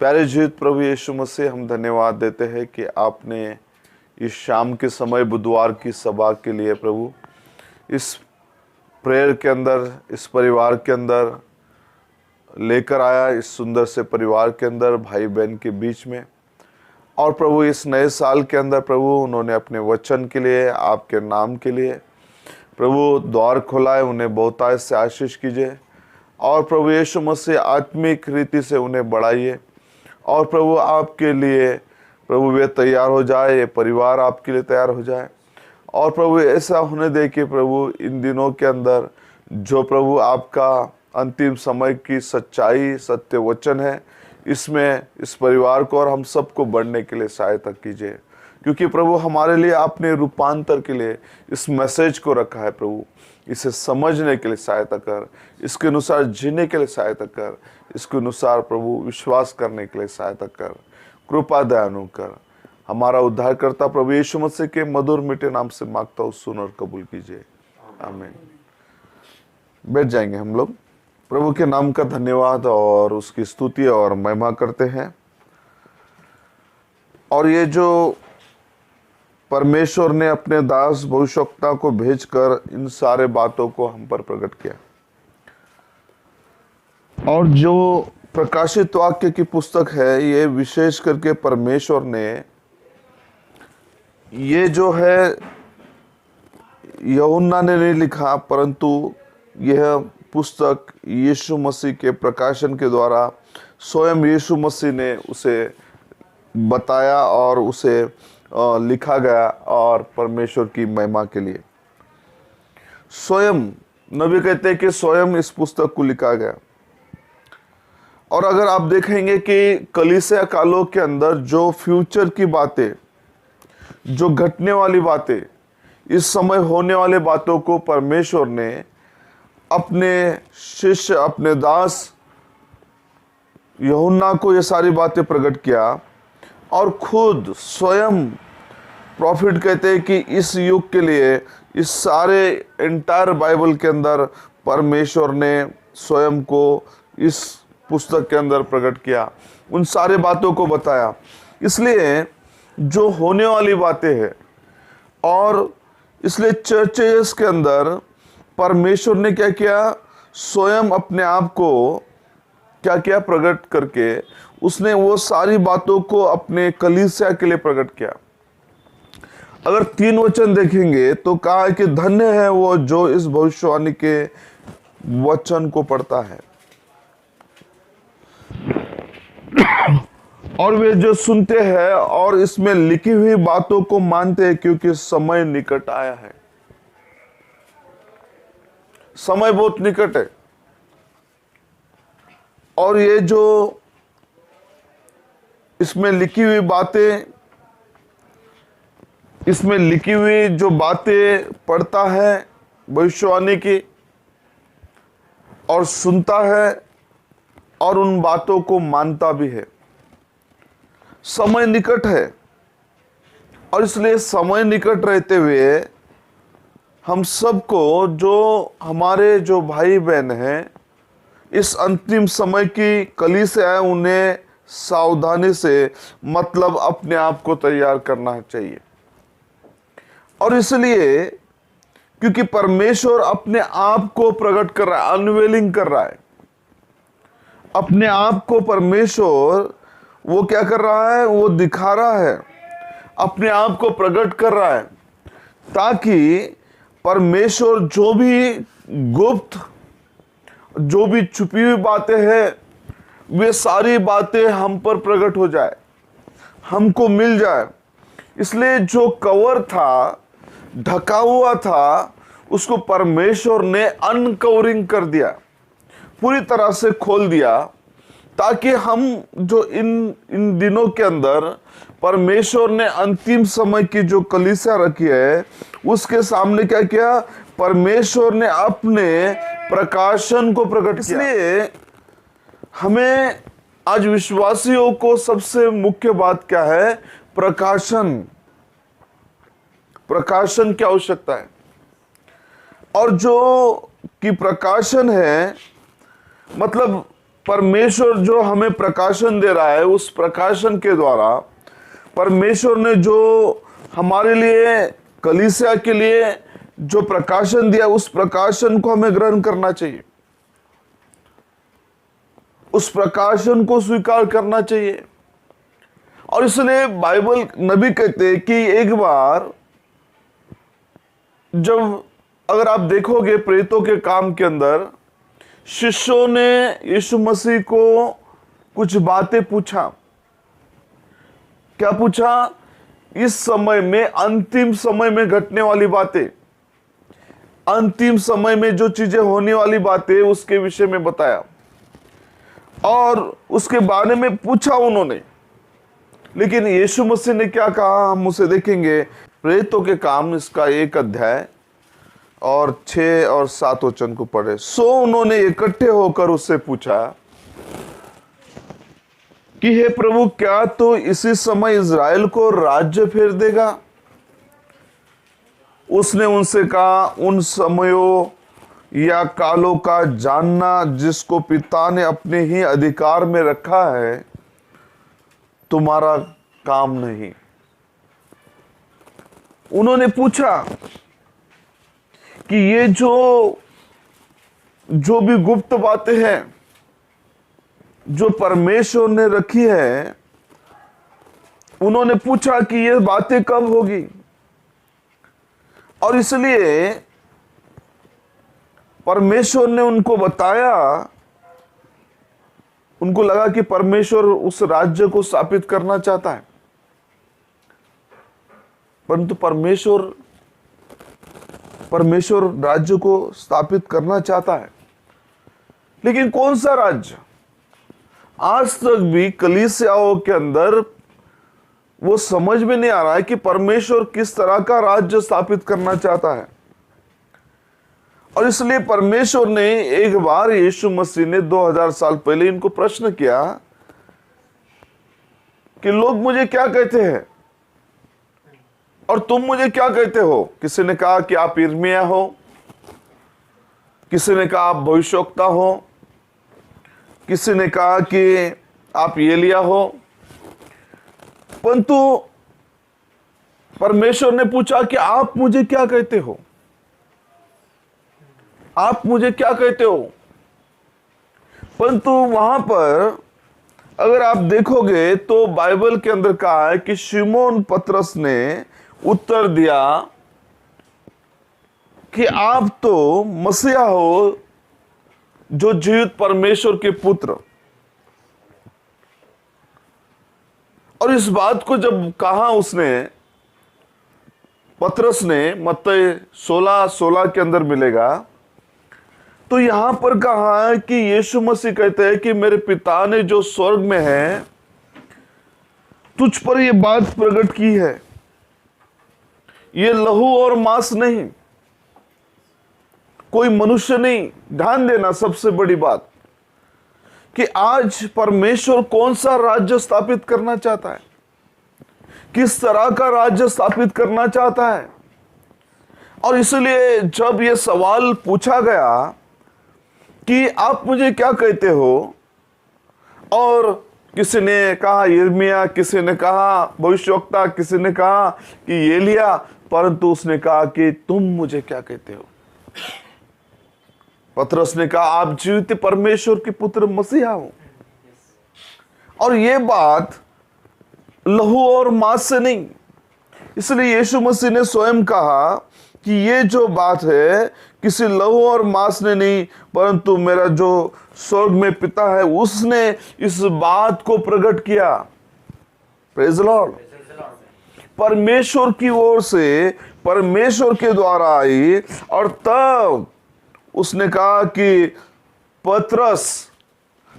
प्यारे जीवित प्रभु यीशु मसीह, हम धन्यवाद देते हैं कि आपने इस शाम के समय बुधवार की सभा के लिए प्रभु इस प्रेयर के अंदर, इस परिवार के अंदर लेकर आया, इस सुंदर से परिवार के अंदर भाई बहन के बीच में। और प्रभु इस नए साल के अंदर प्रभु उन्होंने अपने वचन के लिए, आपके नाम के लिए प्रभु द्वार खोला है। उन्हें बहुतायत से आशीष कीजिए और प्रभु यीशु मसीह आत्मिक रीति से उन्हें बढ़ाइए। और प्रभु आपके लिए प्रभु वे तैयार हो जाए, ये परिवार आपके लिए तैयार हो जाए। और प्रभु ऐसा होने दे कि प्रभु इन दिनों के अंदर जो प्रभु आपका अंतिम समय की सच्चाई, सत्य वचन है, इसमें इस परिवार को और हम सबको बढ़ने के लिए सहायता कीजिए। क्योंकि प्रभु हमारे लिए आपने रूपांतर के लिए इस मैसेज को रखा है। प्रभु इसे समझने के लिए सहायता कर, इसके अनुसार जीने के लिए सहायता कर, इसके अनुसार प्रभु विश्वास करने के लिए सहायता कर, कृपा दयालु कर। हमारा उद्धारकर्ता प्रभु यीशु मसीह के मधुर मीठे नाम से मांगता हूँ, सुन और कबूल कीजिए, आमीन। बैठ जाएंगे हम लोग। प्रभु के नाम का धन्यवाद और उसकी स्तुति और महिमा करते हैं। और ये जो परमेश्वर ने अपने दास भविष्यवक्ता को भेजकर इन सारे बातों को हम पर प्रकट किया, और जो प्रकाशित वाक्य की पुस्तक है, ये विशेष करके परमेश्वर ने ये जो है यूहन्ना ने नहीं लिखा, परंतु यह पुस्तक यीशु मसीह के प्रकाशन के द्वारा स्वयं यीशु मसीह ने उसे बताया और उसे लिखा गया। और परमेश्वर की महिमा के लिए स्वयं नबी कहते हैं कि स्वयं इस पुस्तक को लिखा गया। और अगर आप देखेंगे कि कलीसिया कालों के अंदर जो फ्यूचर की बातें, जो घटने वाली बातें, इस समय होने वाले बातों को परमेश्वर ने अपने शिष्य, अपने दास यूहन्ना को ये सारी बातें प्रकट किया। और खुद स्वयं प्रॉफिट कहते हैं कि इस युग के लिए, इस सारे एंटायर बाइबल के अंदर परमेश्वर ने स्वयं को इस पुस्तक के अंदर प्रकट किया, उन सारे बातों को बताया। इसलिए जो होने वाली बातें हैं, और इसलिए चर्चेस के अंदर परमेश्वर ने क्या किया, स्वयं अपने आप को क्या किया, प्रकट करके उसने वो सारी बातों को अपने कलीसिया के लिए प्रकट किया। अगर 3 वचन देखेंगे तो कहा है कि धन्य है वो जो इस भविष्यवाणी के वचन को पढ़ता है और वे जो सुनते हैं और इसमें लिखी हुई बातों को मानते हैं, क्योंकि समय निकट आया है। समय बहुत निकट है। और ये जो इसमें लिखी हुई बातें, इसमें लिखी हुई जो बातें पढ़ता है भविष्यवाणी की और सुनता है और उन बातों को मानता भी है, समय निकट है। और इसलिए समय निकट रहते हुए हम सबको, जो हमारे जो भाई बहन हैं, इस अंतिम समय की कलीसिया है, उन्हें सावधानी से, मतलब अपने आप को तैयार करना चाहिए। और इसलिए क्योंकि परमेश्वर अपने आप को प्रकट कर रहा है, अनवेलिंग कर रहा है अपने आप को। परमेश्वर वो क्या कर रहा है, वो दिखा रहा है, अपने आप को प्रकट कर रहा है, ताकि परमेश्वर जो भी गुप्त, जो भी छुपी हुई बातें हैं, वे सारी बातें हम पर प्रकट हो जाए, हमको मिल जाए। इसलिए जो कवर था, ढका हुआ था, उसको परमेश्वर ने अनकवरिंग कर दिया, पूरी तरह से खोल दिया, ताकि हम जो इन दिनों के अंदर परमेश्वर ने अंतिम समय की जो कलीसिया रखी है, उसके सामने क्या किया, परमेश्वर ने अपने प्रकाशन को प्रकट किया। इसलिए हमें आज विश्वासियों को सबसे मुख्य बात क्या है, प्रकाशन की आवश्यकता है। और जो कि प्रकाशन है, मतलब परमेश्वर जो हमें प्रकाशन दे रहा है, उस प्रकाशन के द्वारा परमेश्वर ने जो हमारे लिए, कलीसिया के लिए जो प्रकाशन दिया, उस प्रकाशन को हमें ग्रहण करना चाहिए, उस प्रकाशन को स्वीकार करना चाहिए। और इसलिए बाइबल नबी कहते हैं कि एक बार जब, अगर आप देखोगे प्रेरितों के काम के अंदर, शिष्यों ने यीशु मसीह को कुछ बातें पूछा। क्या पूछा? इस समय में, अंतिम समय में घटने वाली बातें, अंतिम समय में जो चीजें होने वाली बातें, उसके विषय में बताया और उसके बारे में पूछा उन्होंने। लेकिन यीशु मसीह ने क्या कहा, हम उसे देखेंगे। प्रेरितों के काम इसका 1 अध्याय और 6 और 7 वचन को पढ़े। सो उन्होंने इकट्ठे होकर उससे पूछा कि हे प्रभु, क्या तो इसी समय इज़राइल को राज्य फेर देगा? उसने उनसे कहा, उन समयों या कालों का जानना जिसको पिता ने अपने ही अधिकार में रखा है, तुम्हारा काम नहीं। उन्होंने पूछा कि ये जो भी गुप्त बातें हैं जो परमेश्वर ने रखी है, उन्होंने पूछा कि ये बातें कब होगी। और इसलिए परमेश्वर ने उनको बताया। उनको लगा कि परमेश्वर उस राज्य को स्थापित करना चाहता है, परंतु परमेश्वर राज्य को स्थापित करना चाहता है, लेकिन कौन सा राज्य? आज तक भी कलीसियाओं के अंदर वो समझ में नहीं आ रहा है कि परमेश्वर किस तरह का राज्य स्थापित करना चाहता है। और इसलिए परमेश्वर ने एक बार, यीशु मसीह ने 2000 साल पहले इनको प्रश्न किया कि लोग मुझे क्या कहते हैं और तुम मुझे क्या कहते हो? किसी ने कहा कि आप यिर्मयाह हो, किसी ने कहा आप भविष्यवक्ता हो, किसी ने कहा कि आप एलिय्याह हो। परंतु परमेश्वर ने पूछा कि आप मुझे क्या कहते हो? आप मुझे क्या कहते हो? परंतु वहां पर अगर आप देखोगे तो बाइबल के अंदर कहा है कि शिमोन पतरस ने उत्तर दिया कि आप तो मसीहा हो, जो जीवित परमेश्वर के पुत्र। और इस बात को जब कहा उसने, पतरस ने, मत्ती 16:16 के अंदर मिलेगा, तो यहां पर कहा है कि यीशु मसीह कहते हैं कि मेरे पिता ने जो स्वर्ग में है, तुझ पर यह बात प्रकट की है। ये लहू और मांस नहीं, कोई मनुष्य नहीं। ध्यान देना, सबसे बड़ी बात कि आज परमेश्वर कौन सा राज्य स्थापित करना चाहता है, किस तरह का राज्य स्थापित करना चाहता है। और इसलिए जब यह सवाल पूछा गया कि आप मुझे क्या कहते हो, और किसी ने कहा यिर्मयाह, किसी ने कहा भविष्यवक्ता, किसी ने कहा कि एलिय्याह, परंतु उसने कहा कि तुम मुझे क्या कहते हो? पतरस ने कहा आप जीवित परमेश्वर के पुत्र मसीहा हो। और यह बात लहू और मांस से नहीं। इसलिए यीशु मसीह ने स्वयं कहा कि ये जो बात है किसी लहू और मांस ने नहीं, परंतु मेरा जो स्वर्ग में पिता है उसने इस बात को प्रकट किया। Praise the Lord. परमेश्वर की ओर से, परमेश्वर के द्वारा आई। और तब उसने कहा कि पतरस,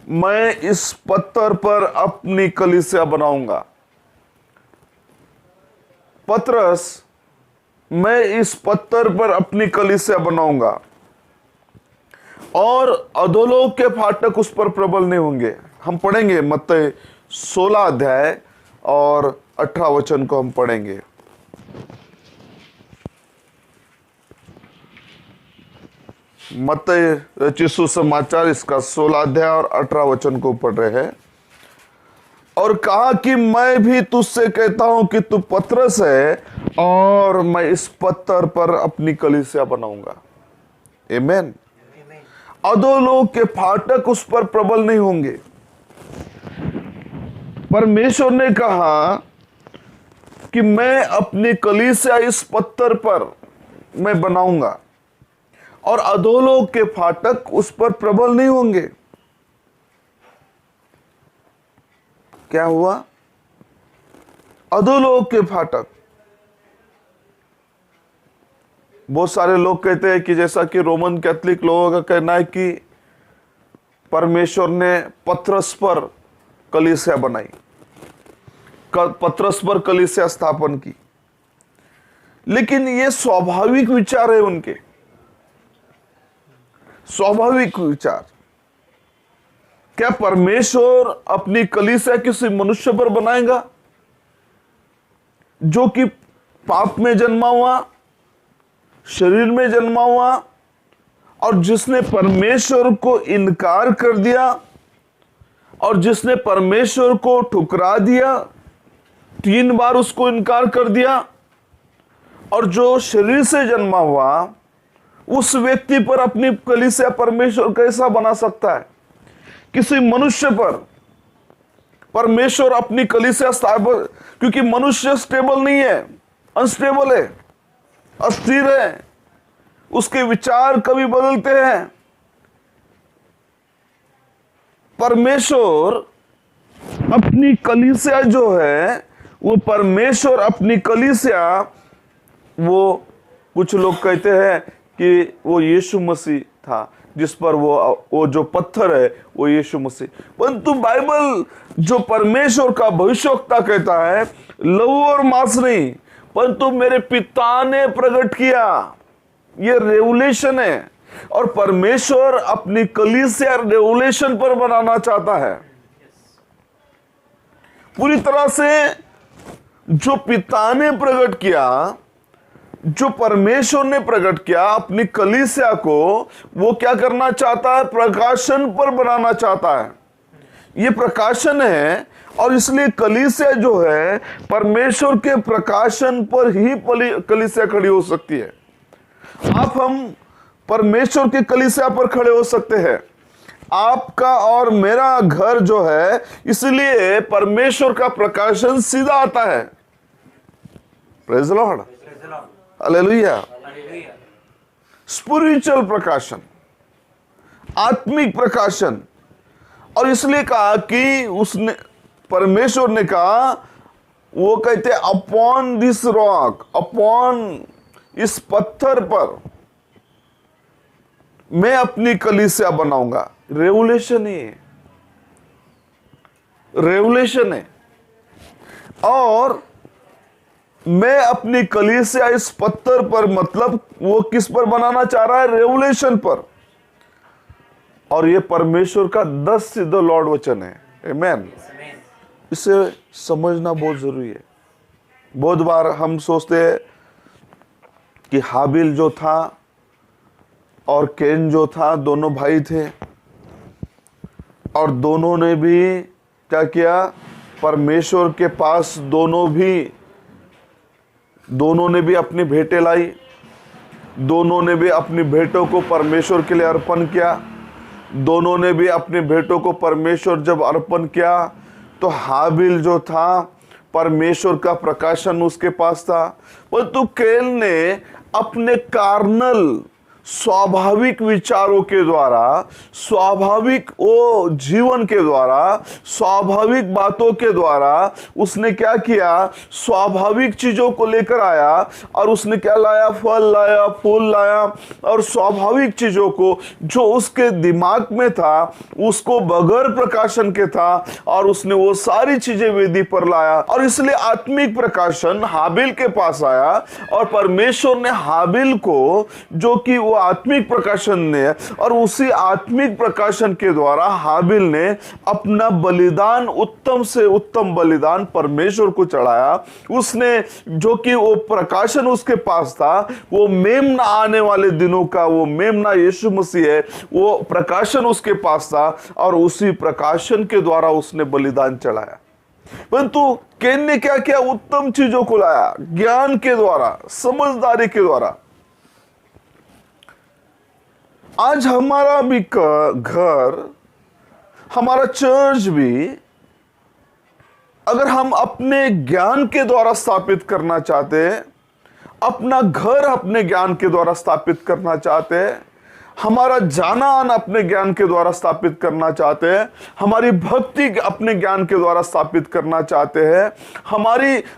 मैं इस पत्थर पर अपनी कलीसिया बनाऊंगा। पतरस, मैं इस पत्थर पर अपनी कलीसिया बनाऊंगा और अधोलोक के फाटक उस पर प्रबल नहीं होंगे। हम पढ़ेंगे मत्ती 16 अध्याय और 18 वचन को हम पढ़ेंगे। मत्ती रचित सुसमाचार इसका 16 अध्याय और 18 वचन को पढ़ रहे हैं। और कहा कि मैं भी तुझसे कहता हूं कि तू पतरस है और मैं इस पत्थर पर अपनी कलीसिया बनाऊंगा। आमीन। अधोलोक के फाटक उस पर प्रबल नहीं होंगे। परमेश्वर ने कहा कि मैं अपनी कलीसिया इस पत्थर पर मैं बनाऊंगा और अधोलोक के फाटक उस पर प्रबल नहीं होंगे। क्या हुआ? अधोलोक के फाटक। बहुत सारे लोग कहते हैं कि जैसा कि रोमन कैथोलिक लोगों का कहना है कि परमेश्वर ने पतरस पर कलीसिया बनाई, पतरस पर कलीसिया स्थापन की, लेकिन ये स्वाभाविक विचार है उनके, स्वाभाविक विचार। क्या परमेश्वर अपनी कलीसिया किसी मनुष्य पर बनाएगा जो कि पाप में जन्मा हुआ, शरीर में जन्मा हुआ और जिसने परमेश्वर को इनकार कर दिया और जिसने परमेश्वर को ठुकरा दिया, 3 बार उसको इनकार कर दिया, और जो शरीर से जन्मा हुआ उस व्यक्ति पर अपनी कलीसिया परमेश्वर कैसा बना सकता है? किसी मनुष्य पर परमेश्वर अपनी कलीसिया स्थापन, क्योंकि मनुष्य स्टेबल नहीं है, अनस्टेबल है, अस्थिर है, उसके विचार कभी बदलते हैं। परमेश्वर अपनी कलीसिया जो है, वो परमेश्वर अपनी कलीसिया, वो कुछ लोग कहते हैं कि वो यीशु मसीह था, जिस पर वो जो पत्थर है वो यीशु मसीह। परंतु बाइबल जो परमेश्वर का भविष्यवक्ता कहता है, लहू और मांस नहीं परंतु मेरे पिता ने प्रकट किया। ये रेवलेशन है और परमेश्वर अपनी कलीसिया रेवलेशन पर बनाना चाहता है। पूरी तरह से जो पिता ने प्रकट किया, जो परमेश्वर ने प्रकट किया अपनी कलीसिया को, वो क्या करना चाहता है? प्रकाशन पर बनाना चाहता है। ये प्रकाशन है और इसलिए कलीसिया जो है परमेश्वर के प्रकाशन पर ही कलीसिया खड़ी हो सकती है। हम परमेश्वर के कलीसिया पर खड़े हो सकते हैं। आपका और मेरा घर जो है, इसलिए परमेश्वर का प्रकाशन सीधा आता है। Praise the Lord, hallelujah. Spiritual प्रकाशन, आत्मिक प्रकाशन। और इसलिए कहा कि उसने, परमेश्वर ने कहा, वो कहते अपॉन दिस रॉक, अपॉन इस पत्थर पर मैं अपनी कलीसिया बनाऊंगा। रेवलेशन है, रेवलेशन है। और मैं अपनी कलीसिया इस पत्थर पर, मतलब वो किस पर बनाना चाह रहा है? रेवलेशन पर। और ये परमेश्वर का 10 सिद्ध लॉर्ड वचन है। आमीन। इसे समझना बहुत जरूरी है। बहुत बार हम सोचते हैं कि हाबिल जो था और कैन जो था, दोनों भाई थे और दोनों ने भी क्या किया? परमेश्वर के पास दोनों ने भी अपनी भेंटें लाई, दोनों ने भी अपनी भेंटों को परमेश्वर के लिए अर्पण किया। दोनों ने भी अपनी भेंटों को परमेश्वर जब अर्पण किया तो हाबिल जो था, परमेश्वर का प्रकाशन उसके पास था। परंतु कैन ने अपने कार्नल, स्वाभाविक विचारों के द्वारा, स्वाभाविक वो जीवन के द्वारा, स्वाभाविक बातों के द्वारा उसने क्या किया? स्वाभाविक चीजों को लेकर आया और उसने क्या लाया? फल लाया, फूल लाया, और स्वाभाविक चीजों को जो उसके दिमाग में था उसको बगैर प्रकाशन के था और उसने वो सारी चीजें वेदी पर लाया। और इसलिए आत्मिक प्रकाशन हाबिल के पास आया और परमेश्वर ने हाबिल को, जो कि वो आत्मिक प्रकाशन ने, और उसी आत्मिक प्रकाशन के द्वारा हाबिल ने अपना बलिदान, उत्तम से उत्तम बलिदान परमेश्वर को चढ़ाया। उसने, जो कि वो प्रकाशन उसके पास था, वो मेमना आने वाले दिनों का, वो मेमना यीशु मसीह है, वो प्रकाशन उसके पास था, और उसी प्रकाशन के द्वारा उसने बलिदान चढ़ाया। परंतु कैन ने क्या किया? उत्तम चीजों को लाया, ज्ञान के द्वारा, समझदारी के द्वारा। आज हमारा भी घर, हमारा चर्च भी, अगर हम अपने ज्ञान के द्वारा स्थापित करना चाहते हैं, अपना घर अपने ज्ञान के द्वारा स्थापित करना चाहते हैं, हमारा जाना आना अपने ज्ञान के द्वारा स्थापित करना चाहते हैं, हमारी भक्ति अपने ज्ञान के द्वारा स्थापित करना चाहते हैं,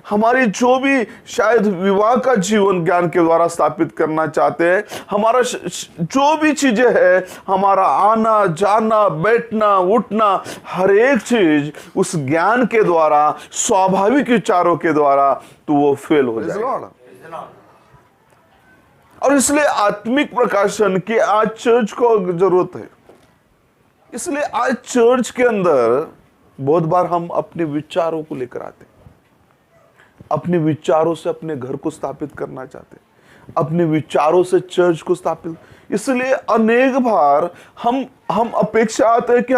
हमारी जो भी शायद विवाह का जीवन ज्ञान के द्वारा स्थापित करना चाहते हैं, हमारा जो भी चीजें है, हमारा आना जाना, बैठना उठना, हर एक चीज उस ज्ञान के द्वारा, स्वाभाविक विचारों के द्वारा, तो वो फेल हो जाएगा। और इसलिए आत्मिक प्रकाशन की आज चर्च को जरूरत है। इसलिए आज चर्च के अंदर बहुत बार हम अपने विचारों को लेकर आते हैं, अपने विचारों से अपने घर को स्थापित करना चाहते हैं, अपने विचारों से चर्च को स्थापित। इसलिए अनेक बार हम अपेक्षा आते हैं कि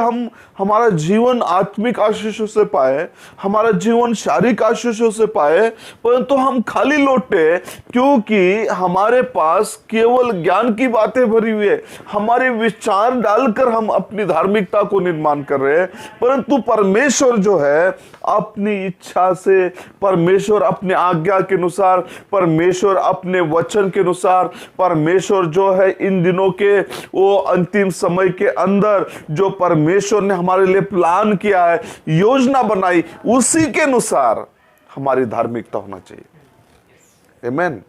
हमारा जीवन आत्मिक आशीषों से पाए, हमारा जीवन शारीरिक आशीषों से पाए, परंतु हम खाली लौटे, क्योंकि हमारे पास केवल ज्ञान की बातें भरी हुई है। हमारे विचार डालकर हम अपनी धार्मिकता को निर्माण कर रहे हैं, परंतु परमेश्वर जो है अपनी इच्छा से, परमेश्वर अपने आज्ञा के अनुसार, परमेश्वर अपने वचन के अनुसार, परमेश्वर जो है इन दिनों के वो अंतिम समय के अंदर जो परमेश्वर ने हमारे लिए प्लान किया है, योजना बनाई, उसी के अनुसार हमारी धार्मिकता होना चाहिए। आमेन।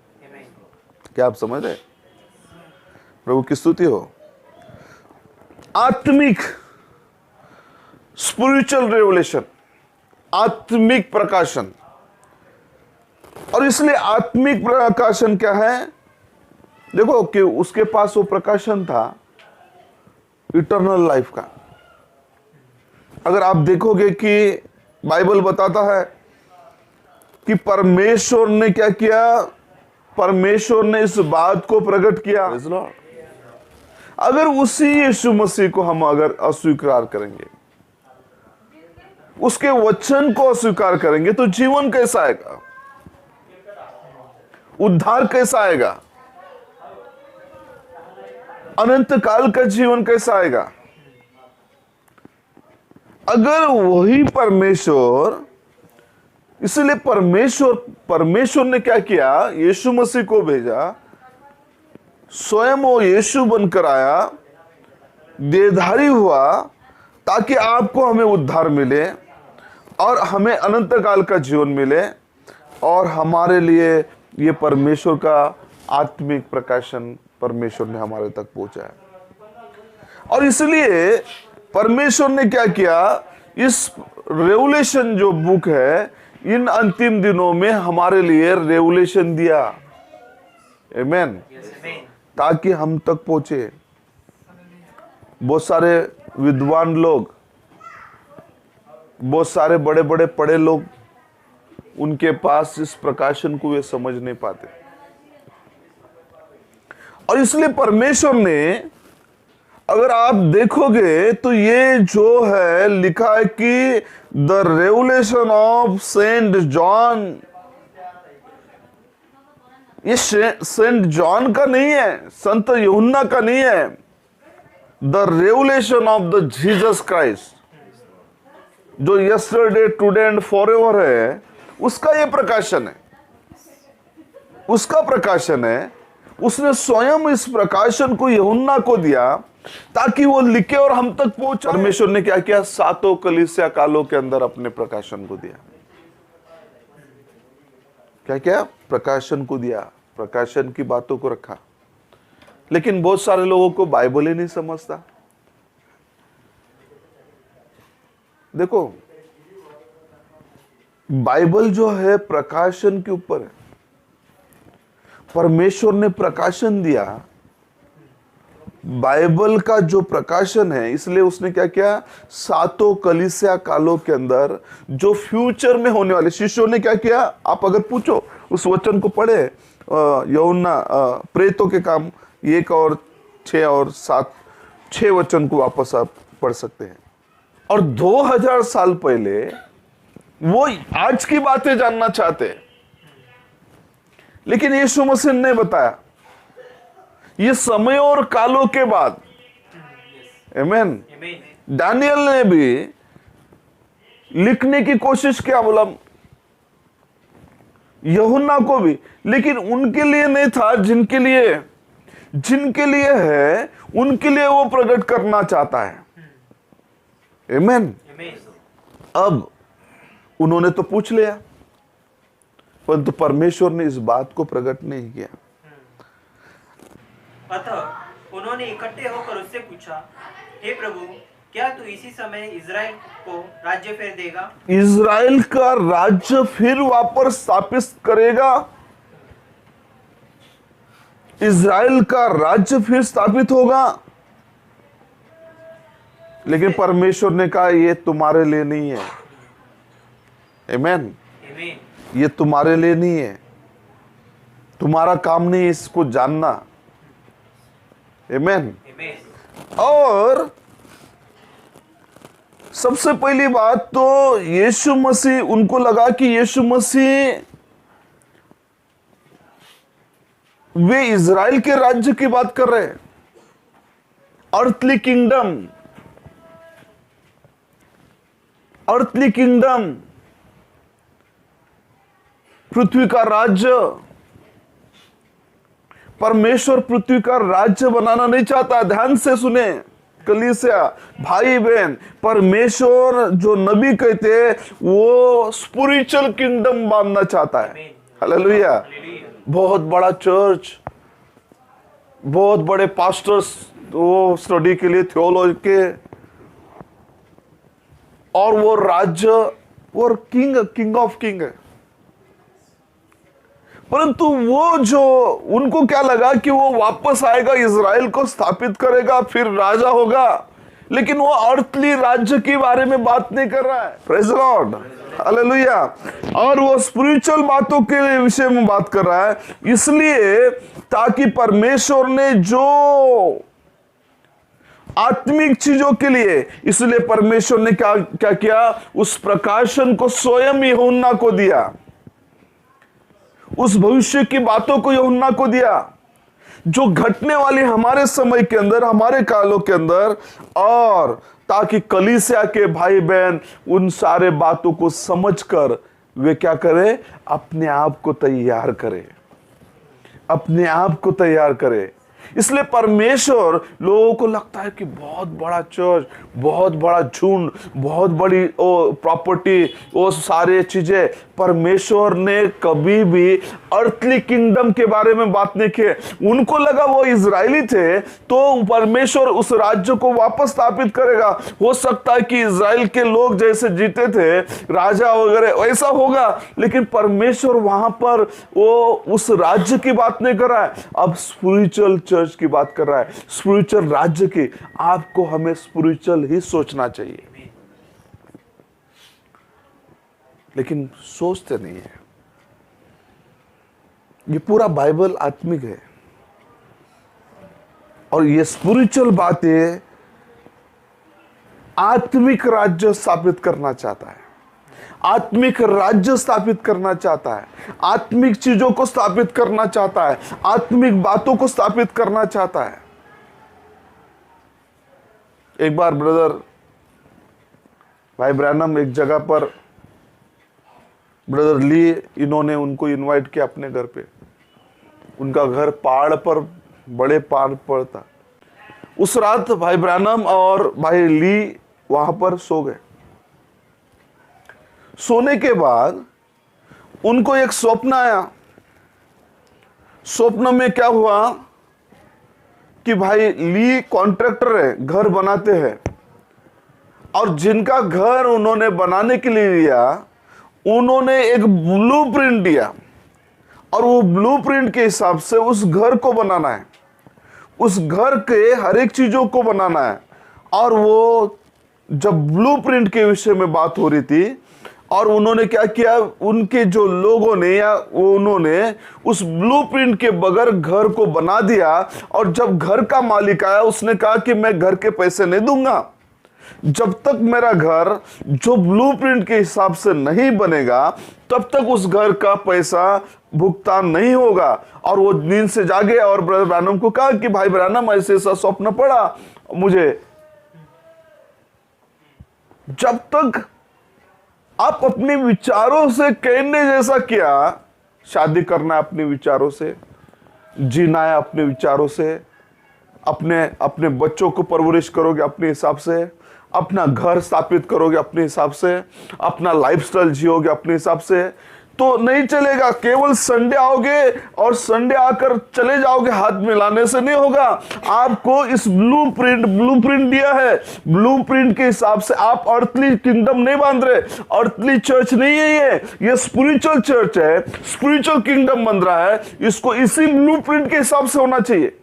क्या आप समझ रहे? प्रभु की स्तुति हो। आत्मिक स्पिरिचुअल रेवलेशन, आत्मिक प्रकाशन। और इसलिए आत्मिक प्रकाशन क्या है? देखो कि उसके पास वो प्रकाशन था इटर्नल लाइफ का। अगर आप देखोगे कि बाइबल बताता है कि परमेश्वर ने क्या किया, परमेश्वर ने इस बात को प्रकट किया। अगर उसी यीशु मसीह को हम अगर अस्वीकार करेंगे, उसके वचन को अस्वीकार करेंगे, तो जीवन कैसा आएगा? उद्धार कैसा आएगा? अनंत काल का जीवन कैसा आएगा? अगर वही परमेश्वर, इसलिए परमेश्वर ने क्या किया? यीशु मसीह को भेजा, स्वयं वो यीशु बनकर आया, देहधारी हुआ, ताकि आपको हमें उद्धार मिले और हमें अनंत काल का जीवन मिले, और हमारे लिए ये परमेश्वर का आत्मिक प्रकाशन परमेश्वर ने हमारे तक पहुंचाया। और इसलिए परमेश्वर ने क्या किया? इस रेवलेशन जो बुक है, इन अंतिम दिनों में हमारे लिए रेवलेशन दिया। आमेन। ताकि हम तक पहुंचे। बहुत सारे विद्वान लोग, बहुत सारे बड़े बड़े पढ़े लोग, उनके पास इस प्रकाशन को वे समझ नहीं पाते। और इसलिए परमेश्वर ने, अगर आप देखोगे तो ये जो है लिखा है कि the revelation of saint John, ये सेंट जॉन का नहीं है, संत यूहन्ना का नहीं है। The revelation of the Jesus Christ, जो यस्टरडे टुडे एंड फॉरएवर है, उसका ये प्रकाशन है, उसका प्रकाशन है। उसने स्वयं इस प्रकाशन को यूहन्ना को दिया ताकि वो लिखे और हम तक पहुंचे। परमेश्वर ने क्या किया? सातों कलीसिया कालों के अंदर अपने प्रकाशन को दिया। क्या क्या? प्रकाशन को दिया, प्रकाशन की बातों को रखा। लेकिन बहुत सारे लोगों को बाइबल ही नहीं समझता। देखो, बाइबल जो है प्रकाशन के ऊपर है। परमेश्वर ने प्रकाशन दिया बाइबल का जो प्रकाशन है, इसलिए उसने क्या किया, सातों कलीसिया कालों के अंदर जो फ्यूचर में होने वाले, शिष्यों ने क्या किया, आप अगर पूछो उस वचन को पढ़े, यूहन्ना प्रेतों के काम 1 और 6 और 7, 6 वचन को वापस आप पढ़ सकते हैं। और 2000 साल पहले वो आज की बातें जानना चाहते हैं, लेकिन यीशु मसीह ने बताया ये समय और कालों के बाद। आमीन। दानियल ने भी लिखने की कोशिश किया, बोला यूहन्ना को भी, लेकिन उनके लिए नहीं था, जिनके लिए है उनके लिए वो प्रकट करना चाहता है। आमीन। अब उन्होंने तो पूछ लिया, परंतु परमेश्वर ने इस बात को प्रकट नहीं किया। अतः उन्होंने इकट्ठे होकर उससे पूछा, हे प्रभु, क्या तू इसी समय इज़राइल को राज्य फिर देगा? इज़राइल का राज्य फिर वापस स्थापित करेगा? इज़राइल का राज्य फिर स्थापित होगा? लेकिन परमेश्वर ने कहा ये तुम्हारे लिए नहीं है। आमीन। ये तुम्हारे लिए नहीं है, तुम्हारा काम नहीं है इसको जानना। आमीन। और सबसे पहली बात तो यीशु मसीह, उनको लगा कि यीशु मसीह वे इज़राइल के राज्य की बात कर रहे हैं, अर्थली किंगडम, पृथ्वी का राज्य। परमेश्वर पृथ्वी का राज्य बनाना नहीं चाहता। ध्यान से सुने कलीसिया, भाई बहन, परमेश्वर जो नबी कहते वो स्पिरिचुअल किंगडम बांधना चाहता है। हालेलुया। बहुत बड़ा चर्च, बहुत बड़े पास्टर्स वो स्टडी के लिए, थियोलॉजी के, और वो राज्य, वो किंग ऑफ किंग है। परंतु वो जो, उनको क्या लगा कि वो वापस आएगा, इज़राइल को स्थापित करेगा, फिर राजा होगा, लेकिन वो अर्थली राज्य के बारे में बात नहीं कर रहा है। Praise the Lord, hallelujah. और वो स्पिरिचुअल बातों के विषय में बात कर रहा है, इसलिए ताकि परमेश्वर ने जो आत्मिक चीजों के लिए, इसलिए परमेश्वर ने क्या किया, उस प्रकाशन को स्वयं यूहन्ना को दिया, उस भविष्य की बातों को यूहन्ना को दिया जो घटने वाली हमारे समय के अंदर, हमारे कालों के अंदर, और ताकि कलीसिया के भाई बहन उन सारे बातों को समझकर वे क्या करें, अपने आप को तैयार करें, अपने आप को तैयार करें। इसलिए परमेश्वर, लोगों को लगता है कि बहुत बड़ा चर्च, बहुत बड़ा झुंड, बहुत बड़ी प्रॉपर्टी, वो सारे चीजें, परमेश्वर ने कभी भी अर्थली किंगडम के बारे में बात नहीं की। उनको लगा वो इजरायली थे तो परमेश्वर उस राज्य को वापस स्थापित करेगा। हो सकता है कि इजराइल के लोग जैसे जीते थे, राजा वगैरह वैसा होगा, लेकिन परमेश्वर वहां पर वो उस राज्य की बात नहीं कर रहा है, अब स्पिरिचुअल चर्च की बात कर रहा है, स्पिरिचुअल राज्य की। आपको हमें स्पिरिचुअल ही सोचना चाहिए, लेकिन सोचते नहीं है। ये पूरा बाइबल आत्मिक है, और ये स्पिरिचुअल बातें आत्मिक राज्य स्थापित करना चाहता है, आत्मिक राज्य स्थापित करना चाहता है, आत्मिक चीजों को स्थापित करना चाहता है, आत्मिक बातों को स्थापित करना चाहता है। एक बार ब्रदर भाई ब्रैनम एक जगह पर, ब्रदर ली, इन्होंने उनको इनवाइट किया अपने घर पे। उनका घर पहाड़ पर, बड़े पहाड़ पर था। उस रात भाई ब्रैनम और भाई ली वहां पर सो गए। सोने के बाद उनको एक स्वप्न आया। स्वप्न में क्या हुआ कि भाई ली कॉन्ट्रैक्टर है, घर बनाते हैं, और जिनका घर उन्होंने बनाने के लिए लिया, उन्होंने एक ब्लूप्रिंट दिया, और वो ब्लूप्रिंट के हिसाब से उस घर को बनाना है। उस घर के हर एक चीजों को बनाना है। और वो जब ब्लूप्रिंट के विषय में बात हो रही थी, और उन्होंने क्या किया, उनके जो लोगों ने या उन्होंने उस ब्लूप्रिंट के बगैर घर को बना दिया। और जब घर का मालिक आया, उसने कहा कि मैं घर के पैसे नहीं दूंगा जब तक मेरा घर जो ब्लूप्रिंट के हिसाब से नहीं बनेगा, तब तक उस घर का पैसा भुगतान नहीं होगा। और वो नींद से जागे और ब्रदर ब्रैनम को कहा कि भाई ब्रैनम, ऐसे ऐसा स्वप्न पड़ा मुझे। जब तक आप अपने विचारों से कहने जैसा किया, शादी करना है अपने विचारों से, जीना है अपने विचारों से, अपने अपने बच्चों को परवरिश करोगे अपने हिसाब से, अपना घर स्थापित करोगे अपने हिसाब से, अपना लाइफस्टाइल जियोगे अपने हिसाब से, तो नहीं चलेगा। केवल संडे आओगे और संडे आकर चले जाओगे, हाथ मिलाने से नहीं होगा। आपको इस ब्लूप्रिंट दिया है। ब्लूप्रिंट के हिसाब से आप अर्थली किंगडम नहीं बांध रहे। अर्थली चर्च नहीं है ये स्पिरिचुअल चर्च है, स्पिरिचुअल किंगडम बन रहा है। इसको इसी ब्लूप्रिंट के हिसाब से होना चाहिए,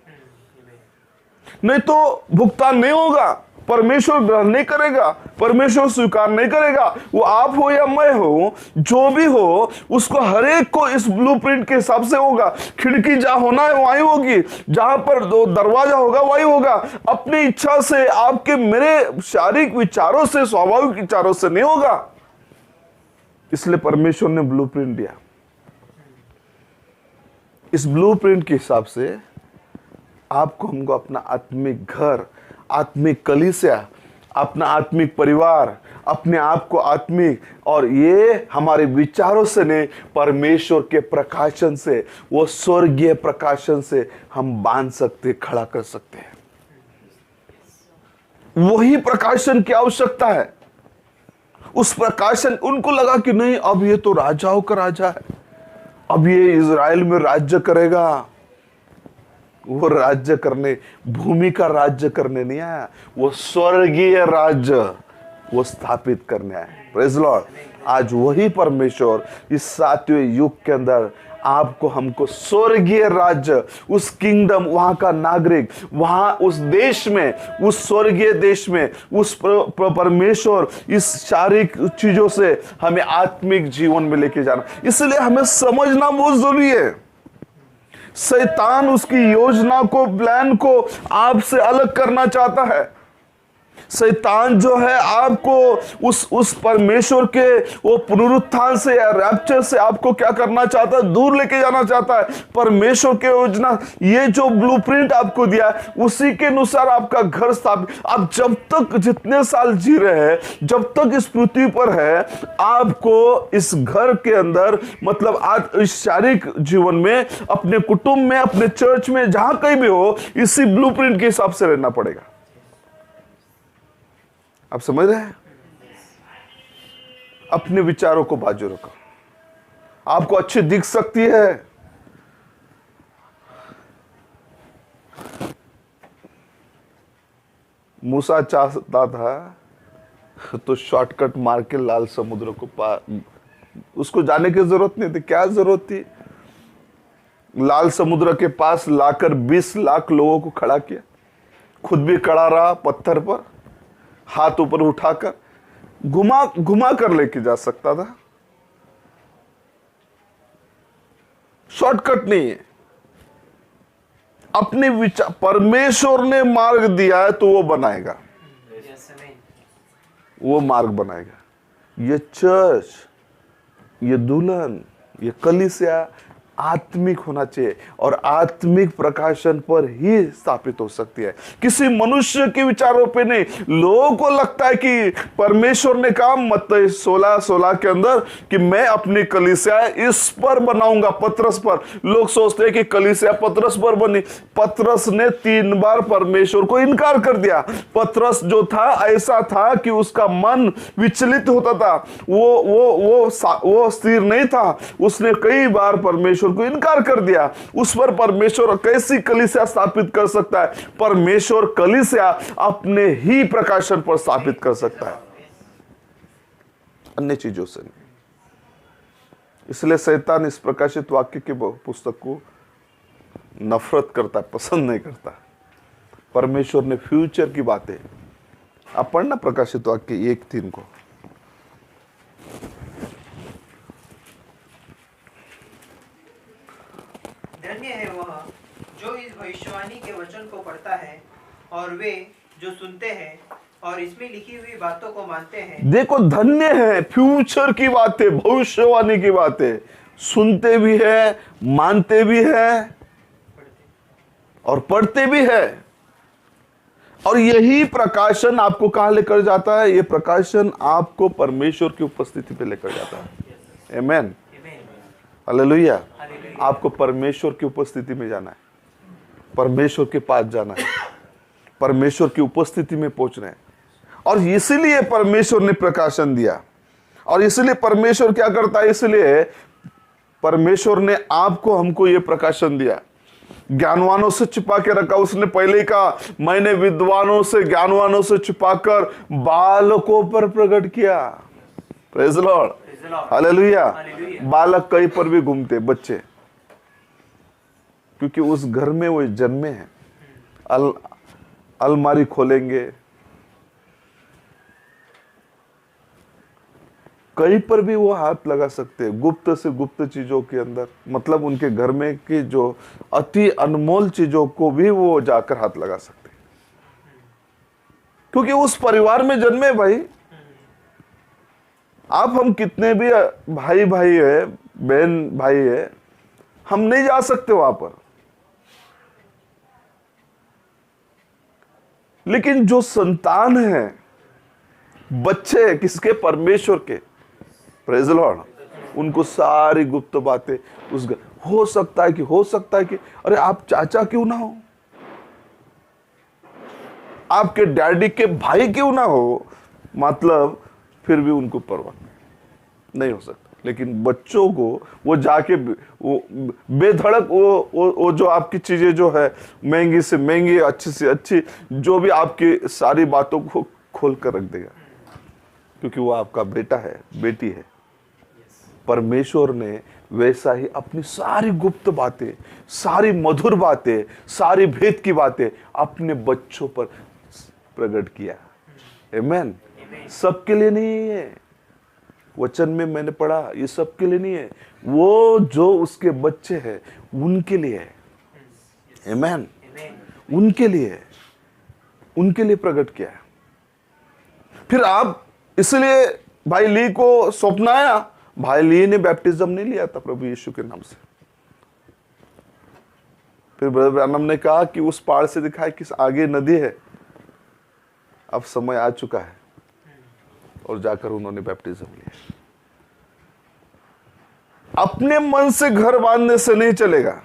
नहीं तो भुगतान नहीं होगा। परमेश्वर ग्रहण नहीं करेगा, परमेश्वर स्वीकार नहीं करेगा। वो आप हो या मैं हो, जो भी हो, उसको हर एक को इस ब्लूप्रिंट के हिसाब से होगा। खिड़की जहां होना है वहीं होगी, जहां पर दरवाजा होगा वहीं होगा। अपनी इच्छा से, आपके मेरे शारीरिक विचारों से, स्वाभाविक विचारों से नहीं होगा। इसलिए परमेश्वर ने ब्लूप्रिंट दिया। इस ब्लूप्रिंट के हिसाब से आपको हमको अपना आत्मिक घर, आत्मिक कलीसिया, अपना आत्मिक परिवार, अपने आप को आत्मिक, और ये हमारे विचारों से नहीं, परमेश्वर के प्रकाशन से, वो स्वर्गीय प्रकाशन से हम बांध सकते, खड़ा कर सकते हैं। वही प्रकाशन की आवश्यकता है। उस प्रकाशन, उनको लगा कि नहीं, अब ये तो राजाओं का राजा है, अब ये इज़राइल में राज्य करेगा। वो राज्य करने, भूमि का राज्य करने नहीं आया, वो स्वर्गीय राज्य वो स्थापित करने आया। Praise Lord. आज वही परमेश्वर इस 7वें युग के अंदर आपको हमको स्वर्गीय राज्य, उस किंगडम, वहां का नागरिक, वहां उस देश में, उस स्वर्गीय देश में, उस परमेश्वर इस शारीरिक चीजों से हमें आत्मिक जीवन में लेके जाना। इसलिए हमें समझना बहुत जरूरी है। शैतान उसकी योजना को, प्लान को आपसे अलग करना चाहता है। शैतान जो है आपको उस परमेश्वर के वो पुनरुत्थान से या रैप्चर से आपको क्या करना चाहता है, दूर लेके जाना चाहता है। परमेश्वर के योजना, ये जो ब्लूप्रिंट आपको दिया है, उसी के अनुसार आपका घर स्थापित। आप जब तक जितने साल जी रहे हैं, जब तक इस पृथ्वी पर है, आपको इस घर के अंदर, मतलब आज इस शारीरिक जीवन में, अपने कुटुंब में, अपने चर्च में, जहां कहीं भी हो, इसी ब्लूप्रिंट के हिसाब से रहना पड़ेगा। आप समझ रहे हैं? अपने विचारों को बाजू रखो। आपको अच्छी दिख सकती है, मूसा चाहता था तो शॉर्टकट मार के लाल समुद्र को पार, उसको जाने की जरूरत नहीं थी। क्या जरूरत थी? लाल समुद्र के पास लाकर 20 लाख लोगों को खड़ा किया, खुद भी खड़ा रहा पत्थर पर, हाथ ऊपर उठाकर घुमा कर लेके जा सकता था। शॉर्टकट नहीं है। अपने विचार, परमेश्वर ने मार्ग दिया है तो वो बनाएगा, वो मार्ग बनाएगा। ये चर्च, ये दुल्हन, ये कलीसिया आत्मिक होना चाहिए और आत्मिक प्रकाशन पर ही स्थापित हो सकती है, किसी मनुष्य के विचारों पे नहीं। लोगों को लगता है कि परमेश्वर ने कहा मत्ती 16:16 के अंदर कि मैं अपनी कलीसिया इस पर बनाऊंगा, पतरस पर। लोग सोचते हैं कि कलीसिया पतरस पर बनी। पतरस ने 3 बार परमेश्वर को इनकार कर दिया। पतरस जो था ऐसा था कि उसका मन विचलित होता था, वो स्थिर नहीं था। उसने कई बार परमेश्वर को इनकार कर दिया। उस पर परमेश्वर कैसी कलीसिया स्थापित कर सकता है? परमेश्वर कलीसिया अपने ही प्रकाशन पर स्थापित कर सकता है, अन्य चीजों से नहीं। इसलिए शैतान इस प्रकाशित वाक्य के पुस्तक को नफरत करता है, पसंद नहीं करता। परमेश्वर ने फ्यूचर की बातें, आप पढ़ना प्रकाशित वाक्य 1:3 को। धन्य है वह जो इस भविष्यवाणी के वचन को पढ़ता है और वे जो सुनते हैं और इसमें लिखी हुई बातों को मानते हैं। देखो, धन्य है, फ्यूचर की बातें, भविष्यवाणी की बातें सुनते भी है, मानते भी है और पढ़ते भी है। और यही प्रकाशन आपको कहां लेकर जाता है? ये प्रकाशन आपको परमेश्वर की उपस्थिति पे लेकर जाता है। आमेन, हालेलुया। आपको परमेश्वर की उपस्थिति में जाना है, परमेश्वर के पास जाना है, परमेश्वर की उपस्थिति में पहुंचना है। और इसीलिए परमेश्वर ने प्रकाशन दिया। और इसलिए परमेश्वर क्या करता है? इसलिए परमेश्वर ने आपको, हमको ये प्रकाशन दिया। ज्ञानवानों से छिपा के रखा। उसने पहले ही कहा, मैंने विद्वानों से, ज्ञानवानों से छिपाकर बालकों पर प्रकट किया। Praise the Lord, hallelujah. बालक कहीं पर भी घूमते, बच्चे, क्योंकि उस घर में वो जन्मे हैं। अलमारी खोलेंगे, कहीं पर भी वो हाथ लगा सकते हैं, गुप्त से गुप्त चीजों के अंदर, मतलब उनके घर में की जो अति अनमोल चीजों को भी वो जाकर हाथ लगा सकते हैं, क्योंकि उस परिवार में जन्मे। भाई, आप हम कितने भी भाई भाई है, बहन भाई है, हम नहीं जा सकते वहां पर। लेकिन जो संतान है, बच्चे हैं किसके? परमेश्वर के। Praise the Lord. उनको सारी गुप्त बातें उस हो सकता है कि अरे आप चाचा क्यों ना हो, आपके डैडी के भाई क्यों ना हो, मतलब फिर भी उनको परवाह नहीं हो सकता। लेकिन बच्चों को वो जाके वो बेधड़क वो जो आपकी चीजें जो है, महंगी से महंगी, अच्छी से अच्छी, जो भी आपकी सारी बातों को खोल कर रख देगा, क्योंकि वो आपका बेटा है, बेटी है। परमेश्वर ने वैसा ही अपनी सारी गुप्त बातें, सारी मधुर बातें, सारी भेद की बातें अपने बच्चों पर प्रकट किया। आमेन। सबके लिए नहीं है, वचन में मैंने पढ़ा, ये सबके लिए नहीं है, वो जो उसके बच्चे हैं उनके लिए है। आमेन, उनके लिए प्रकट किया है। फिर आप, इसलिए भाई ली को स्वप्न आया, भाई ली ने बैप्टिज्म नहीं लिया था प्रभु यीशु के नाम से। फिर ब्रदर ब्रैनम ने कहा कि उस पहाड़ से दिखाए कि आगे नदी है, अब समय आ चुका है, और जाकर उन्होंने बैप्टिज्म लिया। अपने मन से घर बांधने से नहीं चलेगा,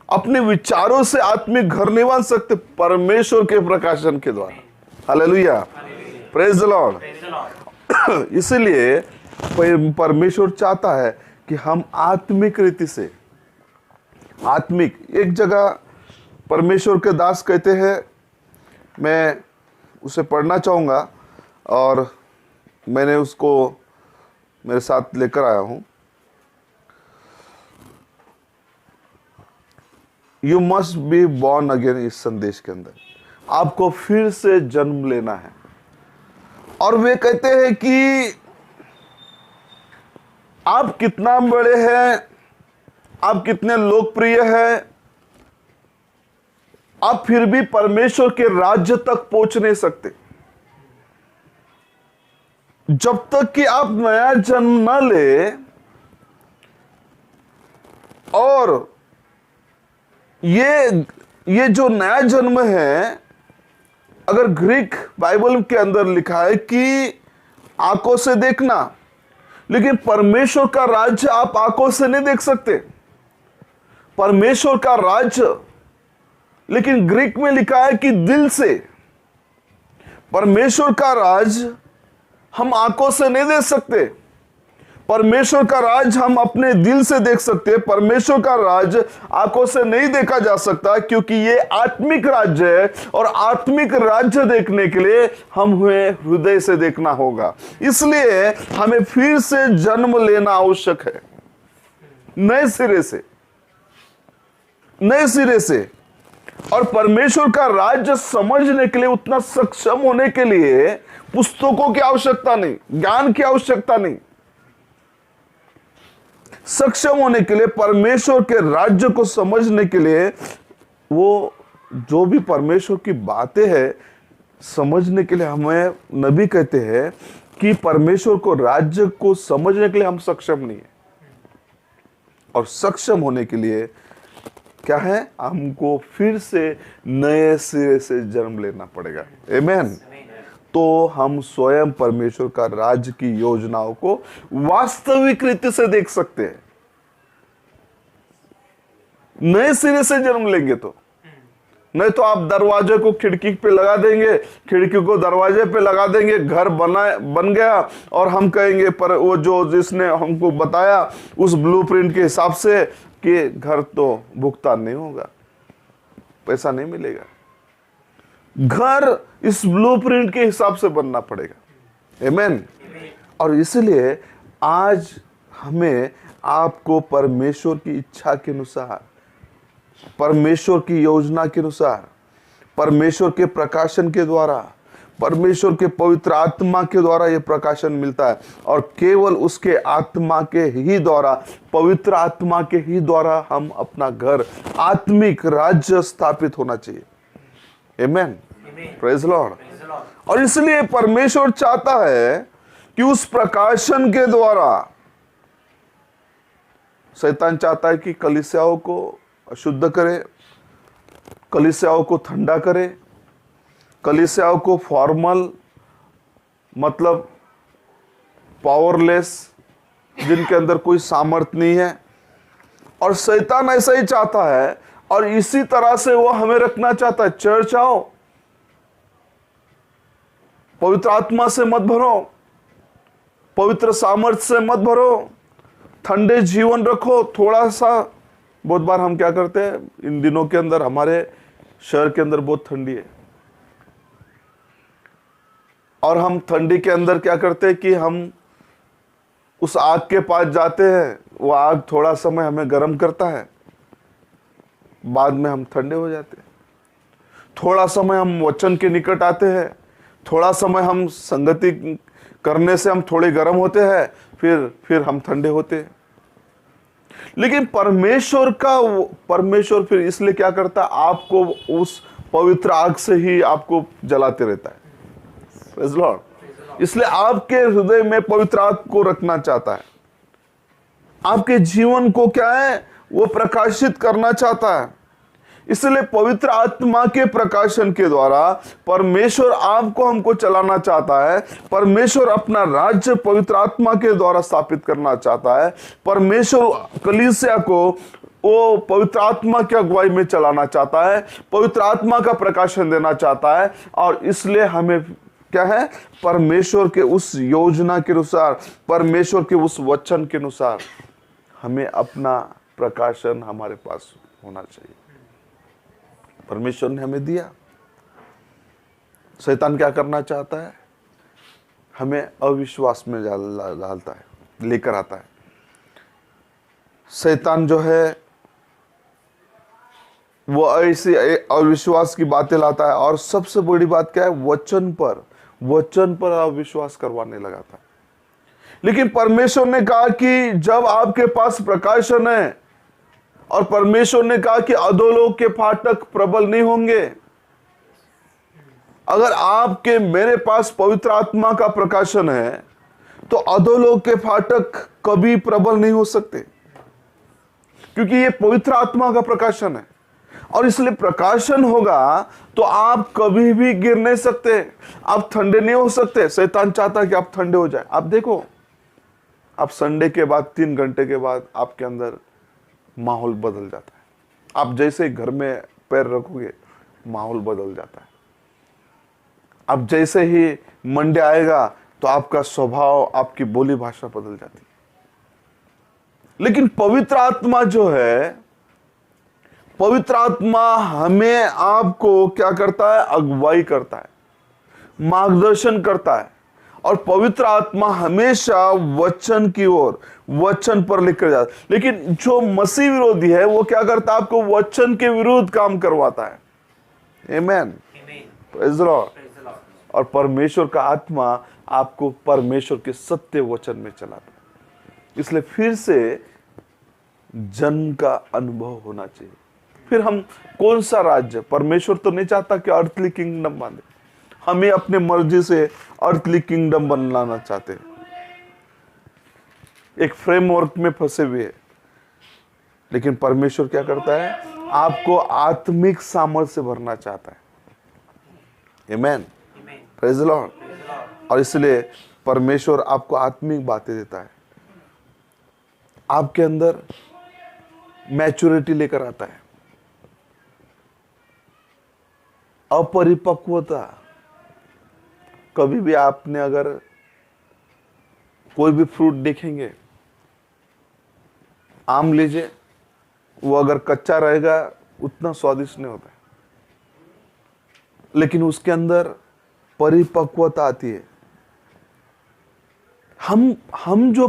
अपने विचारों से आत्मिक घर नहीं बांध सकते, परमेश्वर के प्रकाशन के द्वारा। Hallelujah, praise the Lord. इसलिए परमेश्वर चाहता है कि हम आत्मिक रीति से, आत्मिक, एक जगह परमेश्वर के दास कहते हैं, मैं उसे पढ़ना चाहूंगा और मैंने उसको मेरे साथ लेकर आया हूं। You must be born again, इस संदेश के अंदर आपको फिर से जन्म लेना है। और वे कहते हैं कि आप कितना बड़े हैं, आप कितने लोकप्रिय हैं, आप फिर भी परमेश्वर के राज्य तक पहुंच नहीं सकते जब तक कि आप नया जन्म न ले। और ये जो नया जन्म है, अगर ग्रीक बाइबल के अंदर लिखा है कि आंखों से देखना, लेकिन परमेश्वर का राज्य आप आंखों से नहीं देख सकते। परमेश्वर का राज्य, लेकिन ग्रीक में लिखा है कि दिल से। परमेश्वर का राज हम आंखों से नहीं देख सकते, परमेश्वर का राज हम अपने दिल से देख सकते हैं। परमेश्वर का राज आंखों से नहीं देखा जा सकता, क्योंकि ये आत्मिक राज्य है, और आत्मिक राज्य देखने के लिए हम हुए हृदय से देखना होगा। इसलिए हमें फिर से जन्म लेना आवश्यक है, नए सिरे से, नए सिरे से। और परमेश्वर का राज्य समझने के लिए, उतना सक्षम होने के लिए पुस्तकों की आवश्यकता नहीं, ज्ञान की आवश्यकता नहीं। सक्षम होने के लिए, परमेश्वर के राज्य को समझने के लिए, वो जो भी परमेश्वर की बातें हैं समझने के लिए, हमें नबी कहते हैं कि परमेश्वर को राज्य को समझने के लिए हम सक्षम नहीं है। और सक्षम होने के लिए क्या है, हमको फिर से नए सिरे से जन्म लेना पड़ेगा। आमीन। तो हम स्वयं परमेश्वर का राज्य की योजनाओं को वास्तविक रीति से देख सकते हैं। नए सिरे से जन्म लेंगे तो, नहीं तो आप दरवाजे को खिड़की पे लगा देंगे, खिड़की को दरवाजे पे लगा देंगे, घर बन गया, और हम कहेंगे पर वो जो जिसने हमको बताया उस ब्लूप्रिंट के हिसाब से कि घर तो भुगतान नहीं होगा, पैसा नहीं मिलेगा। घर इस ब्लूप्रिंट के हिसाब से बनना पड़ेगा। आमीन। और इसलिए आज हमें आपको परमेश्वर की इच्छा के अनुसार, परमेश्वर की योजना के अनुसार, परमेश्वर के प्रकाशन के द्वारा, परमेश्वर के पवित्र आत्मा के द्वारा यह प्रकाशन मिलता है। और केवल उसके आत्मा के ही द्वारा, पवित्र आत्मा के ही द्वारा हम अपना घर, आत्मिक राज्य स्थापित होना चाहिए। आमीन। Praise Lord. और इसलिए परमेश्वर चाहता है कि उस प्रकाशन के द्वारा, शैतान चाहता है कि कलीसियाओं को अशुद्ध करे, कलीसियाओं को ठंडा करे, कलीसियाओं को फॉर्मल, मतलब पावरलेस, जिनके अंदर कोई सामर्थ्य नहीं है। और शैतान ऐसा ही चाहता है, और इसी तरह से वो हमें रखना चाहता है। चर्च आओ, पवित्र आत्मा से मत भरो, पवित्र सामर्थ्य से मत भरो, ठंडे जीवन रखो थोड़ा सा। बहुत बार हम क्या करते हैं, इन दिनों के अंदर हमारे शहर के अंदर बहुत ठंडी है, और हम ठंडी के अंदर क्या करते हैं कि हम उस आग के पास जाते हैं, वो आग थोड़ा समय हमें गर्म करता है, बाद में हम ठंडे हो जाते हैं। थोड़ा समय हम वचन के निकट आते हैं, थोड़ा समय हम संगति करने से हम थोड़े गर्म होते हैं, फिर हम ठंडे होते हैं। लेकिन परमेश्वर फिर इसलिए क्या करता है, आपको उस पवित्र आग से ही आपको जलाते रहता है। Praise Lord. इसलिए आपके हृदय में पवित्र आग को रखना चाहता है, आपके जीवन को क्या है, वो प्रकाशित करना चाहता है। इसलिए पवित्र आत्मा के प्रकाशन के द्वारा परमेश्वर आपको, हमको चलाना चाहता है। परमेश्वर अपना राज्य पवित्र आत्मा के द्वारा स्थापित करना चाहता है। परमेश्वर कलीसिया को वो पवित्र आत्मा की अगुवाई में चलाना चाहता है, पवित्र आत्मा का प्रकाशन देना चाहता है। और इसलिए हमें क्या है, परमेश्वर के उस योजना के अनुसार, परमेश्वर के उस वचन के अनुसार हमें अपना प्रकाशन हमारे पास होना चाहिए। परमेश्वर ने हमें दिया। शैतान क्या करना चाहता है, हमें अविश्वास में डालता है, लेकर आता है। शैतान जो है वो ऐसी अविश्वास की बातें लाता है, और सबसे बड़ी बात क्या है, वचन पर अविश्वास करवाने लगा था। लेकिन परमेश्वर ने कहा कि जब आपके पास प्रकाशन है, और परमेश्वर ने कहा कि अधोलोक के फाटक प्रबल नहीं होंगे। अगर आपके मेरे पास पवित्र आत्मा का प्रकाशन है, तो अधोलोक के फाटक कभी प्रबल नहीं हो सकते, क्योंकि ये पवित्र आत्मा का प्रकाशन है। और इसलिए प्रकाशन होगा तो आप कभी भी गिर नहीं सकते, आप ठंडे नहीं हो सकते। शैतान चाहता है कि आप ठंडे हो जाए। आप देखो, आप संडे के बाद 3 घंटे के बाद आपके अंदर माहौल बदल जाता है। आप जैसे घर में पैर रखोगे, माहौल बदल जाता है। आप जैसे ही मंडे आएगा तो आपका स्वभाव, आपकी बोली भाषा बदल जाती है। लेकिन पवित्र आत्मा जो है, पवित्र आत्मा हमें, आपको क्या करता है, अगुवाई करता है, मार्गदर्शन करता है। और पवित्र आत्मा हमेशा वचन की ओर, वचन पर लेकर जाता है। लेकिन जो मसीह विरोधी है, वो क्या करता है, आपको वचन के विरुद्ध काम करवाता है। आमेन, Amen. Praise the Lord. Praise the Lord. और परमेश्वर का आत्मा आपको परमेश्वर के सत्य वचन में चलाता है। इसलिए फिर से जन्म का अनुभव होना चाहिए। फिर हम कौन सा राज्य, परमेश्वर तो नहीं चाहता कि अर्थली किंगडम बांधे, हमें अपने मर्जी से अर्थली किंगडम बनाना चाहते हैं, एक फ्रेमवर्क में फंसे हुए हैं। लेकिन परमेश्वर क्या करता है, आपको आत्मिक सामर्थ्य से भरना चाहता है। आमेन, Amen. Praise the Lord. Praise the Lord. और इसलिए परमेश्वर आपको आत्मिक बातें देता है, आपके अंदर मैच्योरिटी लेकर आता है। अपरिपक्वता, कभी भी आपने अगर कोई भी फ्रूट देखेंगे, आम लीजिए, वो अगर कच्चा रहेगा उतना स्वादिष्ट नहीं होता है, लेकिन उसके अंदर परिपक्वता आती है। हम जो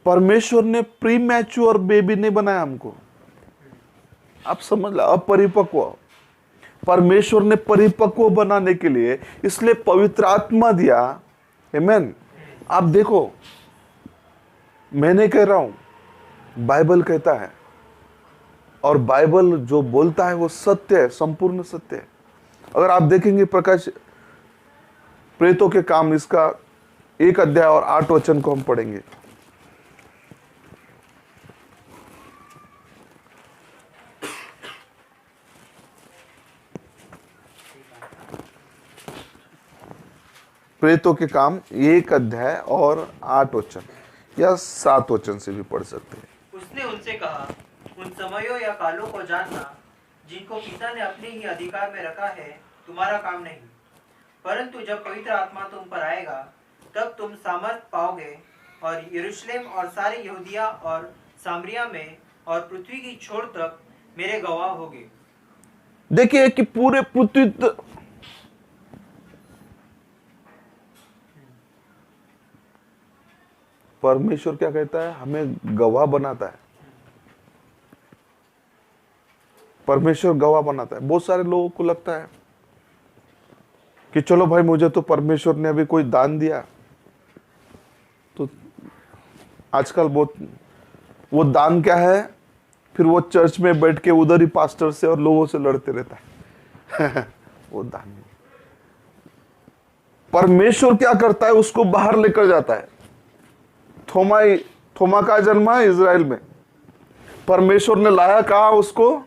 परमेश्वर ने प्री मैच्योर बेबी नहीं बनाया हमको, आप समझ लो, अपरिपक्व। परमेश्वर ने परिपक्व बनाने के लिए इसलिए पवित्र आत्मा दिया। आमेन। आप देखो, मैं नहीं कह रहा हूं, बाइबल कहता है, और बाइबल जो बोलता है वो सत्य है, संपूर्ण सत्य है। अगर आप देखेंगे प्रकाश प्रेतों के काम, इसका 1 अध्याय और 8 वचन को हम पढ़ेंगे। प्रेतों के काम 1 अध्याय और 8 वचन या 7 वचन से भी पढ़ सकते हैं। उसने उनसे कहा, उन समयों या कालों को जानना जिनको पिता ने अपने ही अधिकार में रखा है तुम्हारा काम नहीं, परंतु जब पवित्र आत्मा तुम पर आएगा तब तुम सामर्थ पाओगे और यरूशलेम और सारे यहूदिया और सामरिया में और पृथ्वी की छोर तक मेरे गवाह होगे। देखिए कि पूरे पृथ्वी परमेश्वर क्या कहता है, हमें गवाह बनाता है। परमेश्वर गवाह बनाता है। बहुत सारे लोगों को लगता है कि चलो भाई, मुझे तो परमेश्वर ने अभी कोई दान दिया, तो आजकल बहुत वो दान क्या है, फिर वो चर्च में बैठ के उधर ही पास्टर से और लोगों से लड़ते रहता है वो दान नहीं। परमेश्वर क्या करता है, उसको बाहर लेकर जाता है। थोमा का जन्म है इजराइल में, परमेश्वर ने लाया कहा उसको,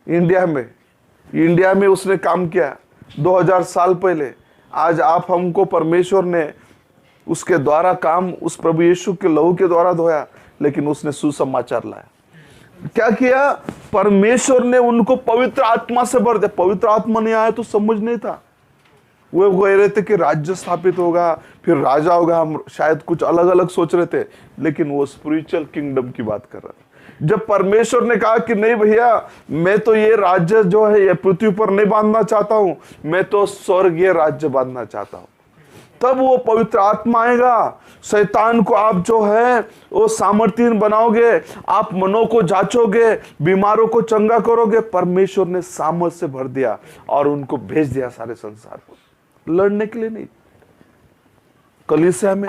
इंडिया में उसने काम किया 2000 साल पहले। आज आप हमको परमेश्वर ने उसके द्वारा काम, उस प्रभु यीशु के लहू के द्वारा धोया, लेकिन उसने सुसमाचार लाया। क्या किया, परमेश्वर ने उनको पवित्र आत्मा से भर दिया। पवित्र आत्मा नहीं आया तो समझ नहीं था, वो कह रहे थे कि राज्य स्थापित होगा, फिर राजा होगा, हम शायद कुछ अलग अलग सोच रहे थे, लेकिन वो स्पिरिचुअल किंगडम की बात कर रहा था। जब परमेश्वर ने कहा कि नहीं भैया, मैं तो ये राज्य जो है ये पृथ्वी पर नहीं बांधना चाहता हूं, मैं तो स्वर्गीय राज्य बांधना चाहता हूं, तब वो पवित्र आत्मा आएगा। शैतान को आप जो है वो सामर्थ्यहीन बनाओगे, आप मनों को जांचोगे, बीमारों को चंगा करोगे। परमेश्वर ने सामर्थ से भर दिया और उनको भेज दिया सारे संसार को, लड़ने के लिए नहीं, कलीसिया में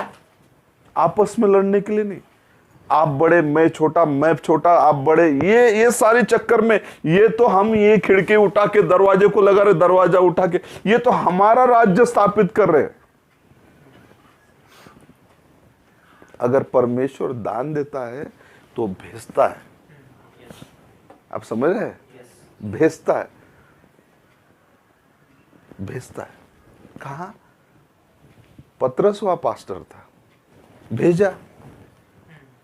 आपस में लड़ने के लिए नहीं। आप बड़े, मैं छोटा, मैं छोटा, आप बड़े, ये सारे चक्कर में, ये तो हम ये खिड़की उठा के दरवाजे को लगा रहे, दरवाजा उठा के, ये तो हमारा राज्य स्थापित कर रहे हैं। अगर परमेश्वर दान देता है तो भेजता है, आप समझ रहे हैं, भेजता है, भेजता है। कहा, पतरस हुआ पास्टर था, भेजा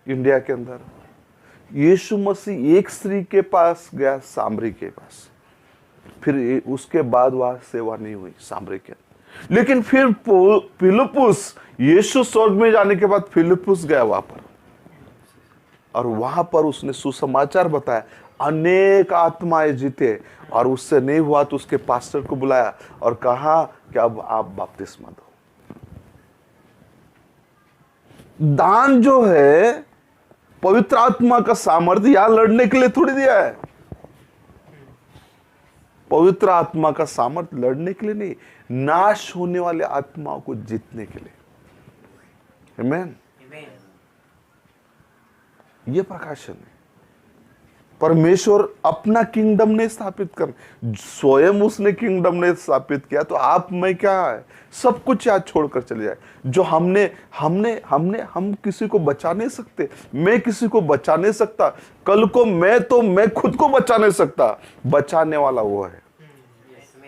इंडिया के अंदर। यीशु मसीह एक स्त्री के पास गया, सामरी के पास, फिर उसके बाद वहां सेवा नहीं हुई सामरी के। लेकिन फिर फिलिप्पुस, यीशु स्वर्ग में जाने के बाद फिलिप्पुस गया वहां पर, और वहां पर उसने सुसमाचार बताया, अनेक आत्माएं जीते, और उससे नहीं हुआ तो उसके पास्टर को बुलाया और कहा कि अब आप बपतिस्मा दो। दान जो है पवित्र आत्मा का सामर्थ्य यहां लड़ने के लिए थोड़ी दिया है, पवित्र आत्मा का सामर्थ्य लड़ने के लिए नहीं, नाश होने वाले आत्माओं को जीतने के लिए। आमीन। Amen. ये प्रकाशन है। परमेश्वर अपना किंगडम ने स्थापित कर, स्वयं उसने किंगडम ने स्थापित किया, तो आप मैं क्या है, सब कुछ याद छोड़कर चले जाए। जो हम किसी को बचा नहीं सकते, मैं किसी को बचा नहीं सकता, कल को मैं खुद को बचा नहीं सकता, बचाने वाला वो है, Yes, amen.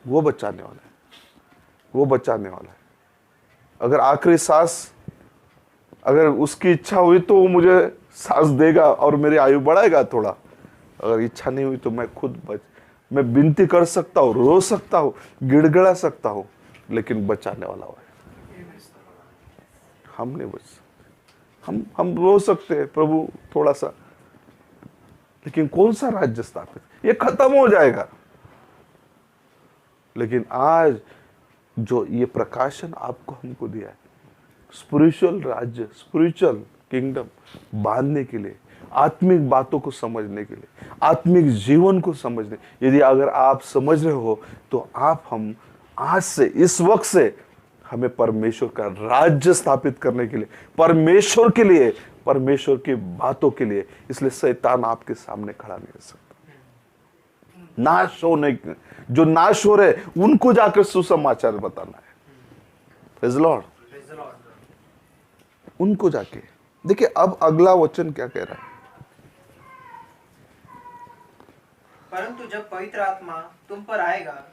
वो बचाने वाला है, वो बचाने वाला है। अगर आखिरी सांस, अगर उसकी इच्छा हुई तो वो मुझे सांस देगा और मेरी आयु बढ़ाएगा थोड़ा। अगर इच्छा नहीं हुई तो मैं मैं विनती कर सकता हूँ, रो सकता हूँ, गिड़गिड़ा सकता हूँ, लेकिन बचाने वाला वो है। हम नहीं बच सकते। हम रो सकते हैं प्रभु थोड़ा सा, लेकिन कौन सा राज्य स्थापित, ये खत्म हो जाएगा। लेकिन आज जो ये प्रकाशन आपको हमको दिया है, स्पिरिचुअल राज्य, स्पिरिचुअल किंगडम बांधने के लिए, आत्मिक बातों को समझने के लिए, आत्मिक जीवन को समझने, यदि अगर आप समझ रहे हो तो हम आज से, इस वक्त से हमें परमेश्वर का राज्य स्थापित करने के लिए, परमेश्वर के लिए, परमेश्वर की बातों के लिए, इसलिए शैतान आपके सामने खड़ा नहीं हो सकता। नाश होने, जो नाश हो रहे उनको जाकर सुसमाचार बताना है। Praise the Lord. Praise the Lord. उनको जाके देखिए, अब अगला वचन क्या कह रहा है। परंतु जब पवित्र आत्मा तुम पर आएगा,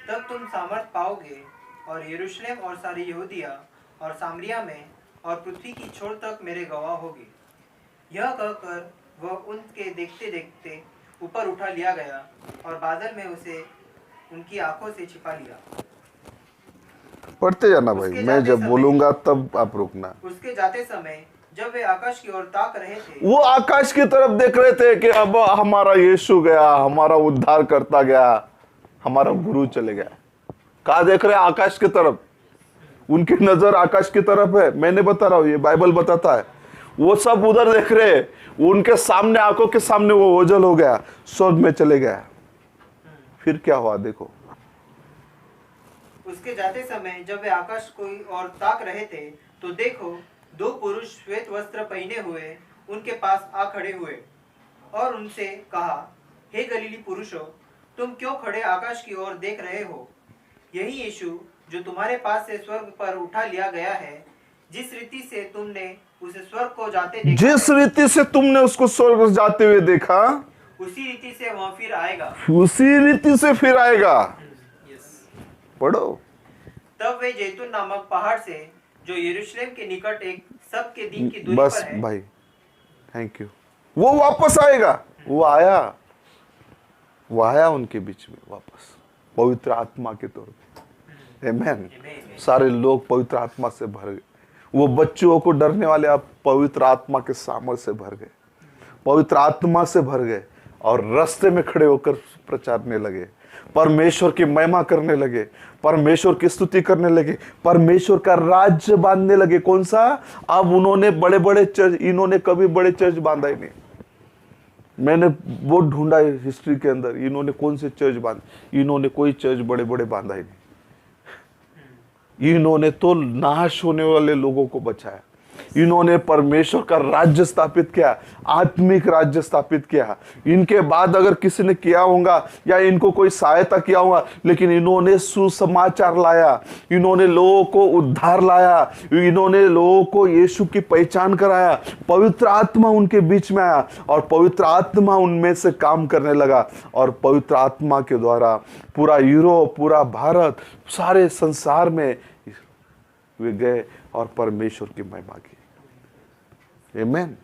तब तुम सामर्थ पाओगे और यरूशलेम और सारी यहूदिया और सामरिया में और पृथ्वी की छोर तक मेरे गवाह होगे। यह कहकर वह उनके देखते देखते ऊपर उठा लिया गया और बादल में उसे उनकी आंखों से छिपा लिया। पढ़ते जाना भाई, उसके मैं जाते जब समय- बोलूंगा तब आप रुकना। उसके जाते समय जब वे आकाश की ओर ताक रहे थे, वो आकाश की तरफ देख रहे थे कि अब हमारा यीशु गया, हमारा उद्धार करता गया, हमारा गुरु चले गया। कहा देख रहे हैं? आकाश की तरफ। उनकी नजर आकाश की तरफ है। मैंने बता रहा हूं, ये बाइबल बताता है। वो सब उधर देख रहे हैं, उनके सामने, आंखों के सामने वो ओझल हो गया, स्वर्ग में चले गया। फिर क्या हुआ देखो। उसके जाते समय जब वे आकाश की ओर ताक रहे थे, तो देखो, दो पुरुष श्वेत वस्त्र पहने हुए उनके पास आ खड़े हुए और उनसे कहा, हे गलीली पुरुषों, तुम क्यों खड़े आकाश की ओर देख रहे हो? यही यीशु जो तुम्हारे पास से स्वर्ग पर उठा लिया गया है, जिस रीति से तुमने उसे स्वर्ग को जाते देखा जिस है, रीति से तुमने उसको स्वर्ग जाते हुए देखा, उसी रीति से वह फिर आएगा। उसी रीति से फिर आएगा। पढ़ो। तब वे जैतून नामक पहाड़ से, जो यरूशलेम के निकट एक सबके दिन की दूरी बस पर है, भाई, थैंक यू। वो वापस आएगा। वो आया उनके बीच में वापस, पवित्र आत्मा के तौर पे। आमेन। सारे लोग पवित्र आत्मा से भर गए। वो बच्चों को डरने वाले अब पवित्र आत्मा के सामर्थ से भर गए, पवित्र आत्मा से भर गए, और रास्ते में खड़े होकर प्रचारने लगे, परमेश्वर की महिमा करने लगे, परमेश्वर की स्तुति करने लगे, परमेश्वर का राज्य बांधने लगे। कौन सा? अब उन्होंने बड़े बड़े चर्च, इन्होंने कभी बड़े चर्च बांधा ही नहीं। मैंने वो ढूंढा हिस्ट्री के अंदर, इन्होंने कौन से चर्च बांधे? इन्होंने कोई चर्च बड़े बड़े बांधा ही नहीं। इन्होंने तो नाश होने वाले लोगों को बचाया। इन्होंने परमेश्वर का राज्य स्थापित किया, आत्मिक राज्य स्थापित किया। इनके बाद अगर किसी ने किया होगा या इनको कोई सहायता किया होगा, लेकिन इन्होंने सुसमाचार लाया, इन्होंने लोगों को उद्धार लाया, इन्होंने लोगों को यीशु की पहचान कराया। पवित्र आत्मा उनके बीच में आया और पवित्र आत्मा उनमें से काम करने लगा, और पवित्र आत्मा के द्वारा पूरा यूरोप, पूरा भारत, सारे संसार में वे गए और परमेश्वर की महिमा की। आमेन। आमीन।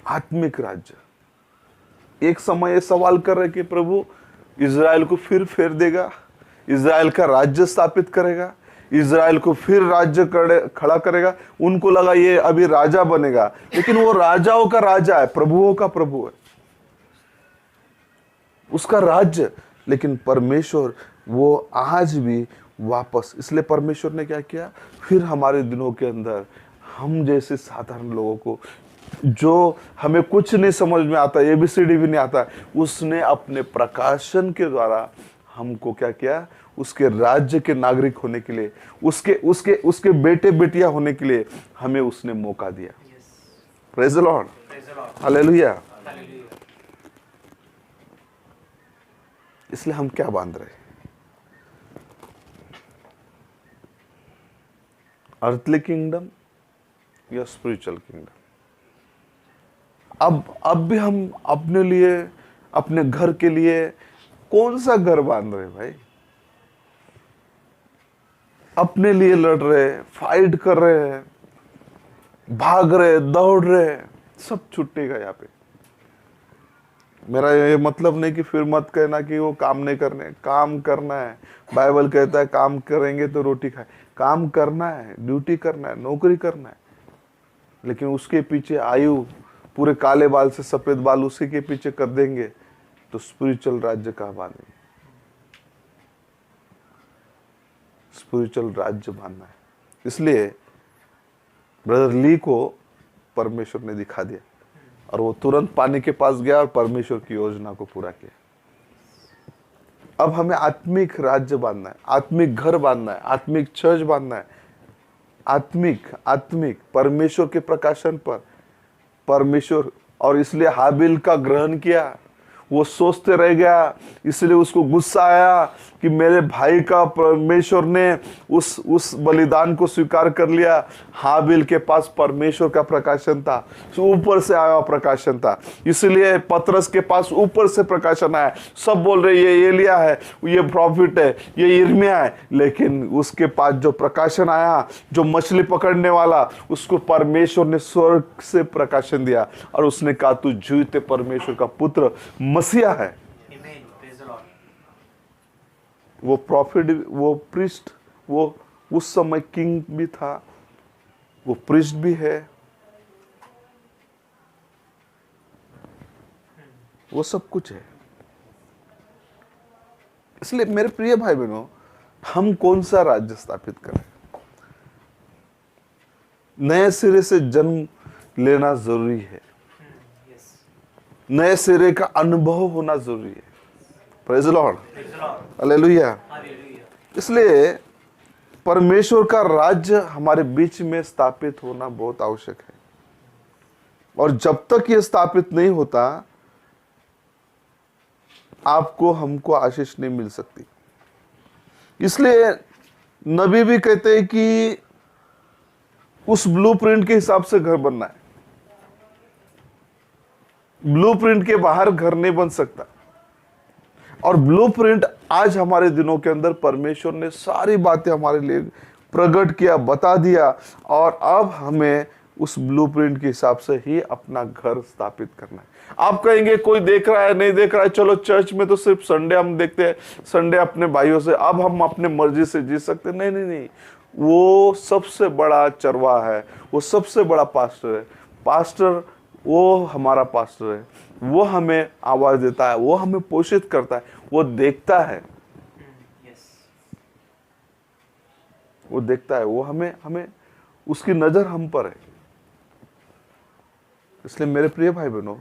आत्मिक राज्य। एक समय ये सवाल कर रहे कि प्रभु इज़राइल को फिर फेर देगा, इज़राइल का राज्य स्थापित करेगा, इज़राइल को फिर राज्य खड़ा करेगा। उनको लगा ये अभी राजा बनेगा, लेकिन वो राजाओं का राजा है, प्रभुओं का प्रभु है, उसका राज्य। लेकिन परमेश्वर वो आज भी वापस, इसलिए परमेश्वर ने क्या किया, फिर हमारे दिनों के अंदर हम जैसे साधारण लोगों को जो हमें कुछ नहीं समझ में आता, ABCD भी नहीं आता, उसने अपने प्रकाशन के द्वारा हमको क्या किया, उसके राज्य के नागरिक होने के लिए, उसके उसके उसके बेटे बेटियां होने के लिए हमें उसने मौका दिया। Praise the Lord, hallelujah. इसलिए हम क्या बांध रहे हैं? अर्थली किंगडम या स्पिरिचुअल किंगडम? अब भी हम अपने लिए, अपने घर के लिए कौन सा घर बांध रहे भाई? अपने लिए लड़ रहे, फाइट कर रहे हैं, भाग रहे, दौड़ रहे, सब छुट्टेगा यहाँ पे। मेरा ये मतलब नहीं कि फिर मत कहना कि वो काम नहीं करने, काम करना है। बाइबल कहता है काम करेंगे तो रोटी खाए। काम करना है, ड्यूटी करना है, नौकरी करना है, लेकिन उसके पीछे आयु, पूरे काले बाल से सफेद बाल उसी के पीछे कर देंगे तो स्पिरिचुअल राज्य कहाँ बांधेंगे? स्पिरिचुअल राज्य बांधना है। इसलिए ब्रदर ली को परमेश्वर ने दिखा दिया और वो तुरंत पानी के पास गया और परमेश्वर की योजना को पूरा किया। अब हमें आत्मिक राज्य बांधना है, आत्मिक घर बांधना है, आत्मिक चर्च बांधना है, आत्मिक परमेश्वर के प्रकाशन पर परमेश्वर। और इसलिए हाबिल का ग्रहण किया, वो सोचते रह गया, इसलिए उसको गुस्सा आया कि मेरे भाई का परमेश्वर ने उस बलिदान को स्वीकार कर लिया। हाबिल के पास परमेश्वर का प्रकाशन था, ऊपर से आया प्रकाशन था, इसलिए पतरस के पास ऊपर से प्रकाशन आया। सब बोल रहे ये एलिया है, ये प्रॉफिट है, ये यिर्मयाह है, लेकिन उसके पास जो प्रकाशन आया, जो मछली पकड़ने वाला, उसको परमेश्वर ने स्वर्ग से प्रकाशन दिया और उसने कहा तू जीवित परमेश्वर का पुत्र मसीहा है। वो प्रॉफिट, वो प्रीस्ट, वो उस समय किंग भी था, वो प्रीस्ट भी है, वो सब कुछ है। इसलिए मेरे प्रिय भाई बहनों, हम कौन सा राज्य स्थापित करें? नए सिरे से जन्म लेना जरूरी है, नए सिरे का अनुभव होना जरूरी है। Praise the Lord, hallelujah. इसलिए परमेश्वर का राज्य हमारे बीच में स्थापित होना बहुत आवश्यक है, और जब तक ये स्थापित नहीं होता आपको हमको आशीष नहीं मिल सकती। इसलिए नबी भी कहते हैं कि उस ब्लूप्रिंट के हिसाब से घर बनना है। ब्लूप्रिंट के बाहर घर नहीं बन सकता। और ब्लूप्रिंट आज हमारे दिनों के अंदर परमेश्वर ने सारी बातें हमारे लिए प्रकट किया, बता दिया, और अब हमें उस ब्लूप्रिंट के हिसाब से ही अपना घर स्थापित करना है। आप कहेंगे कोई देख रहा है, नहीं देख रहा है, चलो चर्च में तो सिर्फ संडे हम देखते हैं, संडे अपने भाइयों से, अब हम अपने मर्जी से जी सकते। नहीं नहीं नहीं, वो सबसे बड़ा चरवाहा है, वो सबसे बड़ा पास्टर है। पास्टर वो हमारा पास्टर है, वो हमें आवाज देता है, वो हमें पोषित करता है, वो देखता है, वो देखता है, वो हमें उसकी नजर हम पर है। इसलिए मेरे प्रिय भाई बहनों,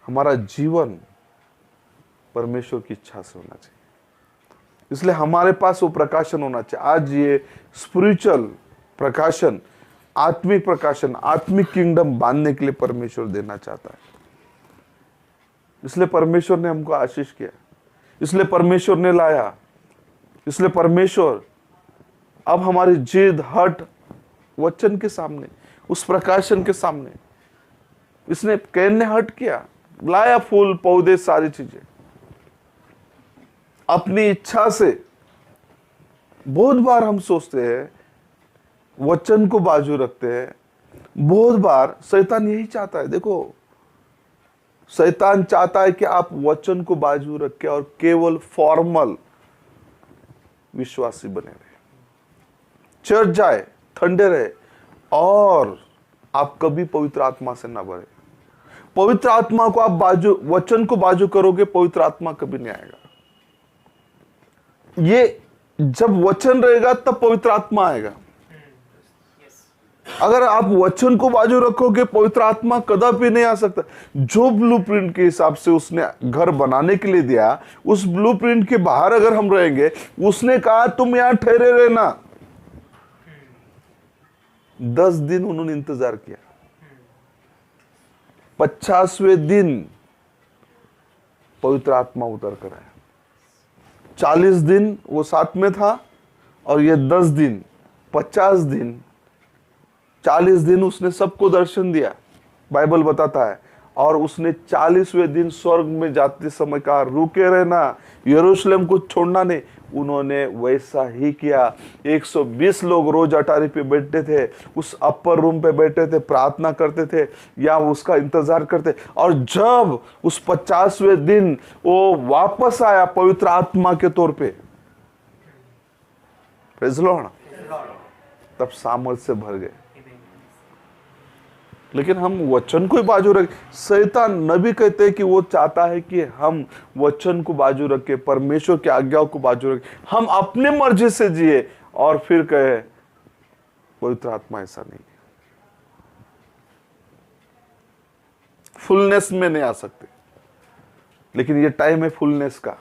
हमारा जीवन परमेश्वर की इच्छा से होना चाहिए। इसलिए हमारे पास वो प्रकाशन होना चाहिए। आज ये स्पिरिचुअल प्रकाशन, आत्मिक प्रकाशन, आत्मिक किंगडम बांधने के लिए परमेश्वर देना चाहता है। इसलिए परमेश्वर ने हमको आशीष किया, इसलिए परमेश्वर ने लाया, इसलिए परमेश्वर अब हमारी जिद, हट, वचन के सामने, उस प्रकाशन के सामने, इसने कैन ने हट किया, लाया फूल पौधे, सारी चीजें अपनी इच्छा से। बहुत बार हम सोचते हैं, वचन को बाजू रखते हैं। बहुत बार शैतान यही चाहता है, देखो शैतान चाहता है कि आप वचन को बाजू रख के और केवल फॉर्मल विश्वासी बने रहे, चर्च जाए, ठंडे रहे, और आप कभी पवित्र आत्मा से ना भरे। पवित्र आत्मा को आप वचन को बाजू करोगे, पवित्र आत्मा कभी नहीं आएगा। ये जब वचन रहेगा तब पवित्र आत्मा आएगा। अगर आप वचन को बाजू रखोगे, पवित्र आत्मा कदापि नहीं आ सकता। जो ब्लूप्रिंट के हिसाब से उसने घर बनाने के लिए दिया, उस ब्लूप्रिंट के बाहर अगर हम रहेंगे, उसने कहा तुम यहां ठहरे रहना। 10 दिन उन्होंने इंतजार किया। 50वें दिन पवित्र आत्मा उतर कर आया। 40 दिन वो साथ में था और ये 10 दिन, 50 दिन, 40 दिन उसने सबको दर्शन दिया, बाइबल बताता है। और उसने 40वें दिन स्वर्ग में जाते समय कहा रुके रहना, यरूशलेम को छोड़ना नहीं। उन्होंने वैसा ही किया। 120 लोग रोज अटारी पे बैठते थे, उस अपर रूम पे बैठे थे, प्रार्थना करते थे या उसका इंतजार करते। और जब उस 50वें दिन वो वापस आया पवित्र आत्मा के तौर पे, प्रेज़ लॉर्ड, तब सामर्थ से भर गए। लेकिन हम वचन को ही बाजू रख, शैतान नबी कहते हैं कि वो चाहता है कि हम वचन को बाजू रखे, परमेश्वर की आज्ञाओं को बाजू रखे, हम अपने मर्जी से जिए और फिर कहे पवित्र आत्मा ऐसा नहीं है। फुलनेस में नहीं आ सकते। लेकिन ये टाइम है फुलनेस का,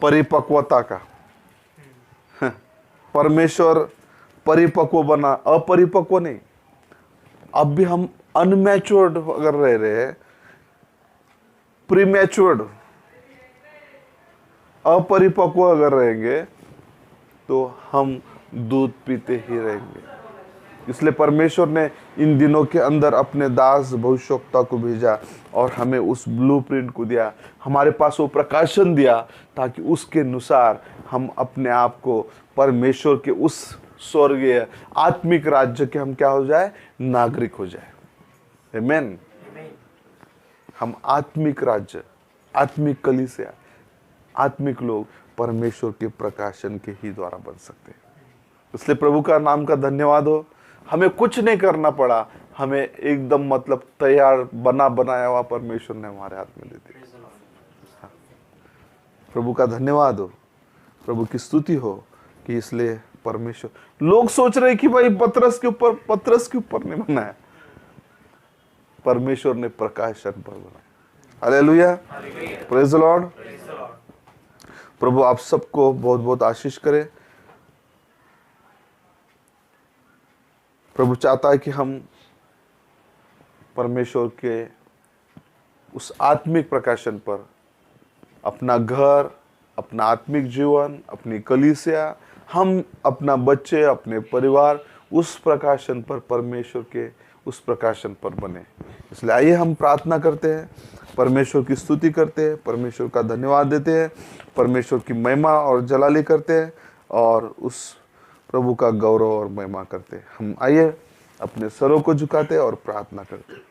परिपक्वता का। परमेश्वर परिपक्व बना, अपरिपक्व नहीं। अब भी हम अनमैच्योर्ड अगर रह रहे हैं, प्रीमैच्योर्ड, अपरिपक्व अगर रहेंगे, तो हम दूध पीते ही रहेंगे। इसलिए परमेश्वर ने इन दिनों के अंदर अपने दास भविष्यवक्ता को भेजा और हमें उस ब्लूप्रिंट को दिया, हमारे पास वो प्रकाशन दिया, ताकि उसके अनुसार हम अपने आप को परमेश्वर के उस स्वर्गीय आत्मिक राज्य के हम क्या हो जाए, नागरिक हो जाए। आमीन। हम आत्मिक राज्य, आत्मिक कलीसिया, आत्मिक लोग परमेश्वर के प्रकाशन के ही द्वारा बन सकते हैं। इसलिए प्रभु का नाम का धन्यवाद हो। हमें कुछ नहीं करना पड़ा, हमें एकदम मतलब तैयार बना बनाया हुआ परमेश्वर ने हमारे हाथ में दे दिया। प्रभु का धन्यवाद हो, प्रभु की स्तुति हो कि इसलिए परमेश्वर, लोग सोच रहे कि भाई पतरस के ऊपर नहीं बनाया, परमेश्वर ने प्रकाशन पर बनाया। Hallelujah, praise the Lord. प्रभु आप सबको बहुत बहुत आशीष करे। प्रभु चाहता है कि हम परमेश्वर के उस आत्मिक प्रकाशन पर अपना घर, अपना आत्मिक जीवन, अपनी कलीसिया, हम अपना बच्चे, अपने परिवार उस प्रकाशन पर, परमेश्वर के उस प्रकाशन पर बने। इसलिए आइए हम प्रार्थना करते हैं, परमेश्वर की स्तुति करते हैं, परमेश्वर का धन्यवाद देते हैं, परमेश्वर की महिमा और जलाली करते हैं और उस प्रभु का गौरव और महिमा करते हैं। हम आइए अपने सरों को झुकाते और प्रार्थना करते हैं।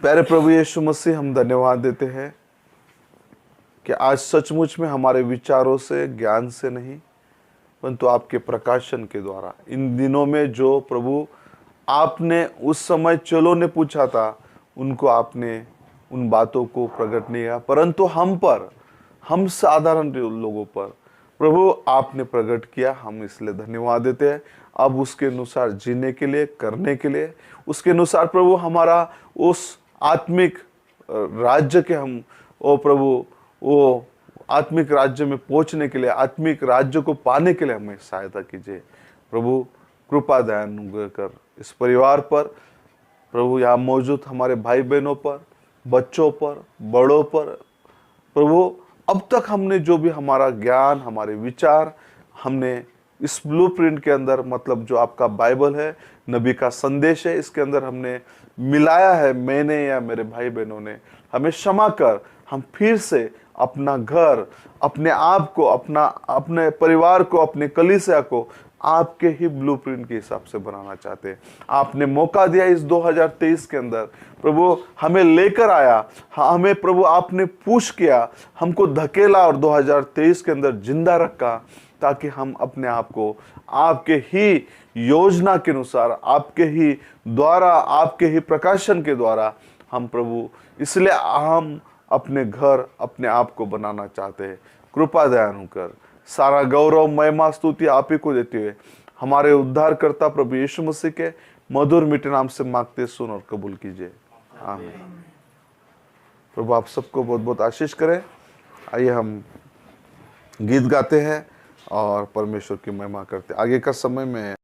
प्यारे प्रभु यीशु मसीह, हम धन्यवाद देते हैं कि आज सचमुच में हमारे विचारों से, ज्ञान से नहीं, परंतु आपके प्रकाशन के द्वारा इन दिनों में जो प्रभु आपने उस समय चलो ने पूछा था, उनको आपने उन बातों को प्रकट नहीं किया, परंतु हम पर, हम साधारण लोगों पर प्रभु आपने प्रकट किया। हम इसलिए धन्यवाद देते हैं। अब उसके अनुसार जीने के लिए, करने के लिए, उसके अनुसार प्रभु हमारा उस आत्मिक राज्य के हम, ओ प्रभु, वो आत्मिक राज्य में पहुंचने के लिए, आत्मिक राज्य को पाने के लिए हमें सहायता कीजिए। प्रभु कृपा दया कर इस परिवार पर, प्रभु यहाँ मौजूद हमारे भाई बहनों पर, बच्चों पर, बड़ों पर, प्रभु अब तक हमने जो भी हमारा ज्ञान, हमारे विचार हमने इस ब्लूप्रिंट के अंदर, मतलब जो आपका बाइबल है, नबी का संदेश है, इसके अंदर हमने मिलाया है, मैंने या मेरे भाई बहनों ने, हमें क्षमा कर। हम फिर से अपना घर, अपने आप को, अपने परिवार को, अपने कलीसिया को आपके ही ब्लूप्रिंट के हिसाब से बनाना चाहते हैं। आपने मौका दिया इस 2023 के अंदर, प्रभु हमें लेकर आया, हमें प्रभु आपने पुश किया, हमको धकेला और 2023 के अंदर जिंदा रखा, ताकि हम अपने आप को आपके ही योजना के अनुसार, आपके ही द्वारा, आपके ही प्रकाशन के द्वारा हम प्रभु, इसलिए हम अपने घर, अपने आप को बनाना चाहते हैं। कृपा दयालु कर, सारा गौरव, महिमा, स्तुति आप ही को देते हुए हमारे उद्धारकर्ता प्रभु यीशु मसीह के मधुर मीठे नाम से मांगते सुन और कबूल कीजिए, आमीन। प्रभु आप सबको बहुत बहुत आशीष करें। आइए हम गीत गाते हैं और परमेश्वर की महिमा करते हैं। आगे का समय में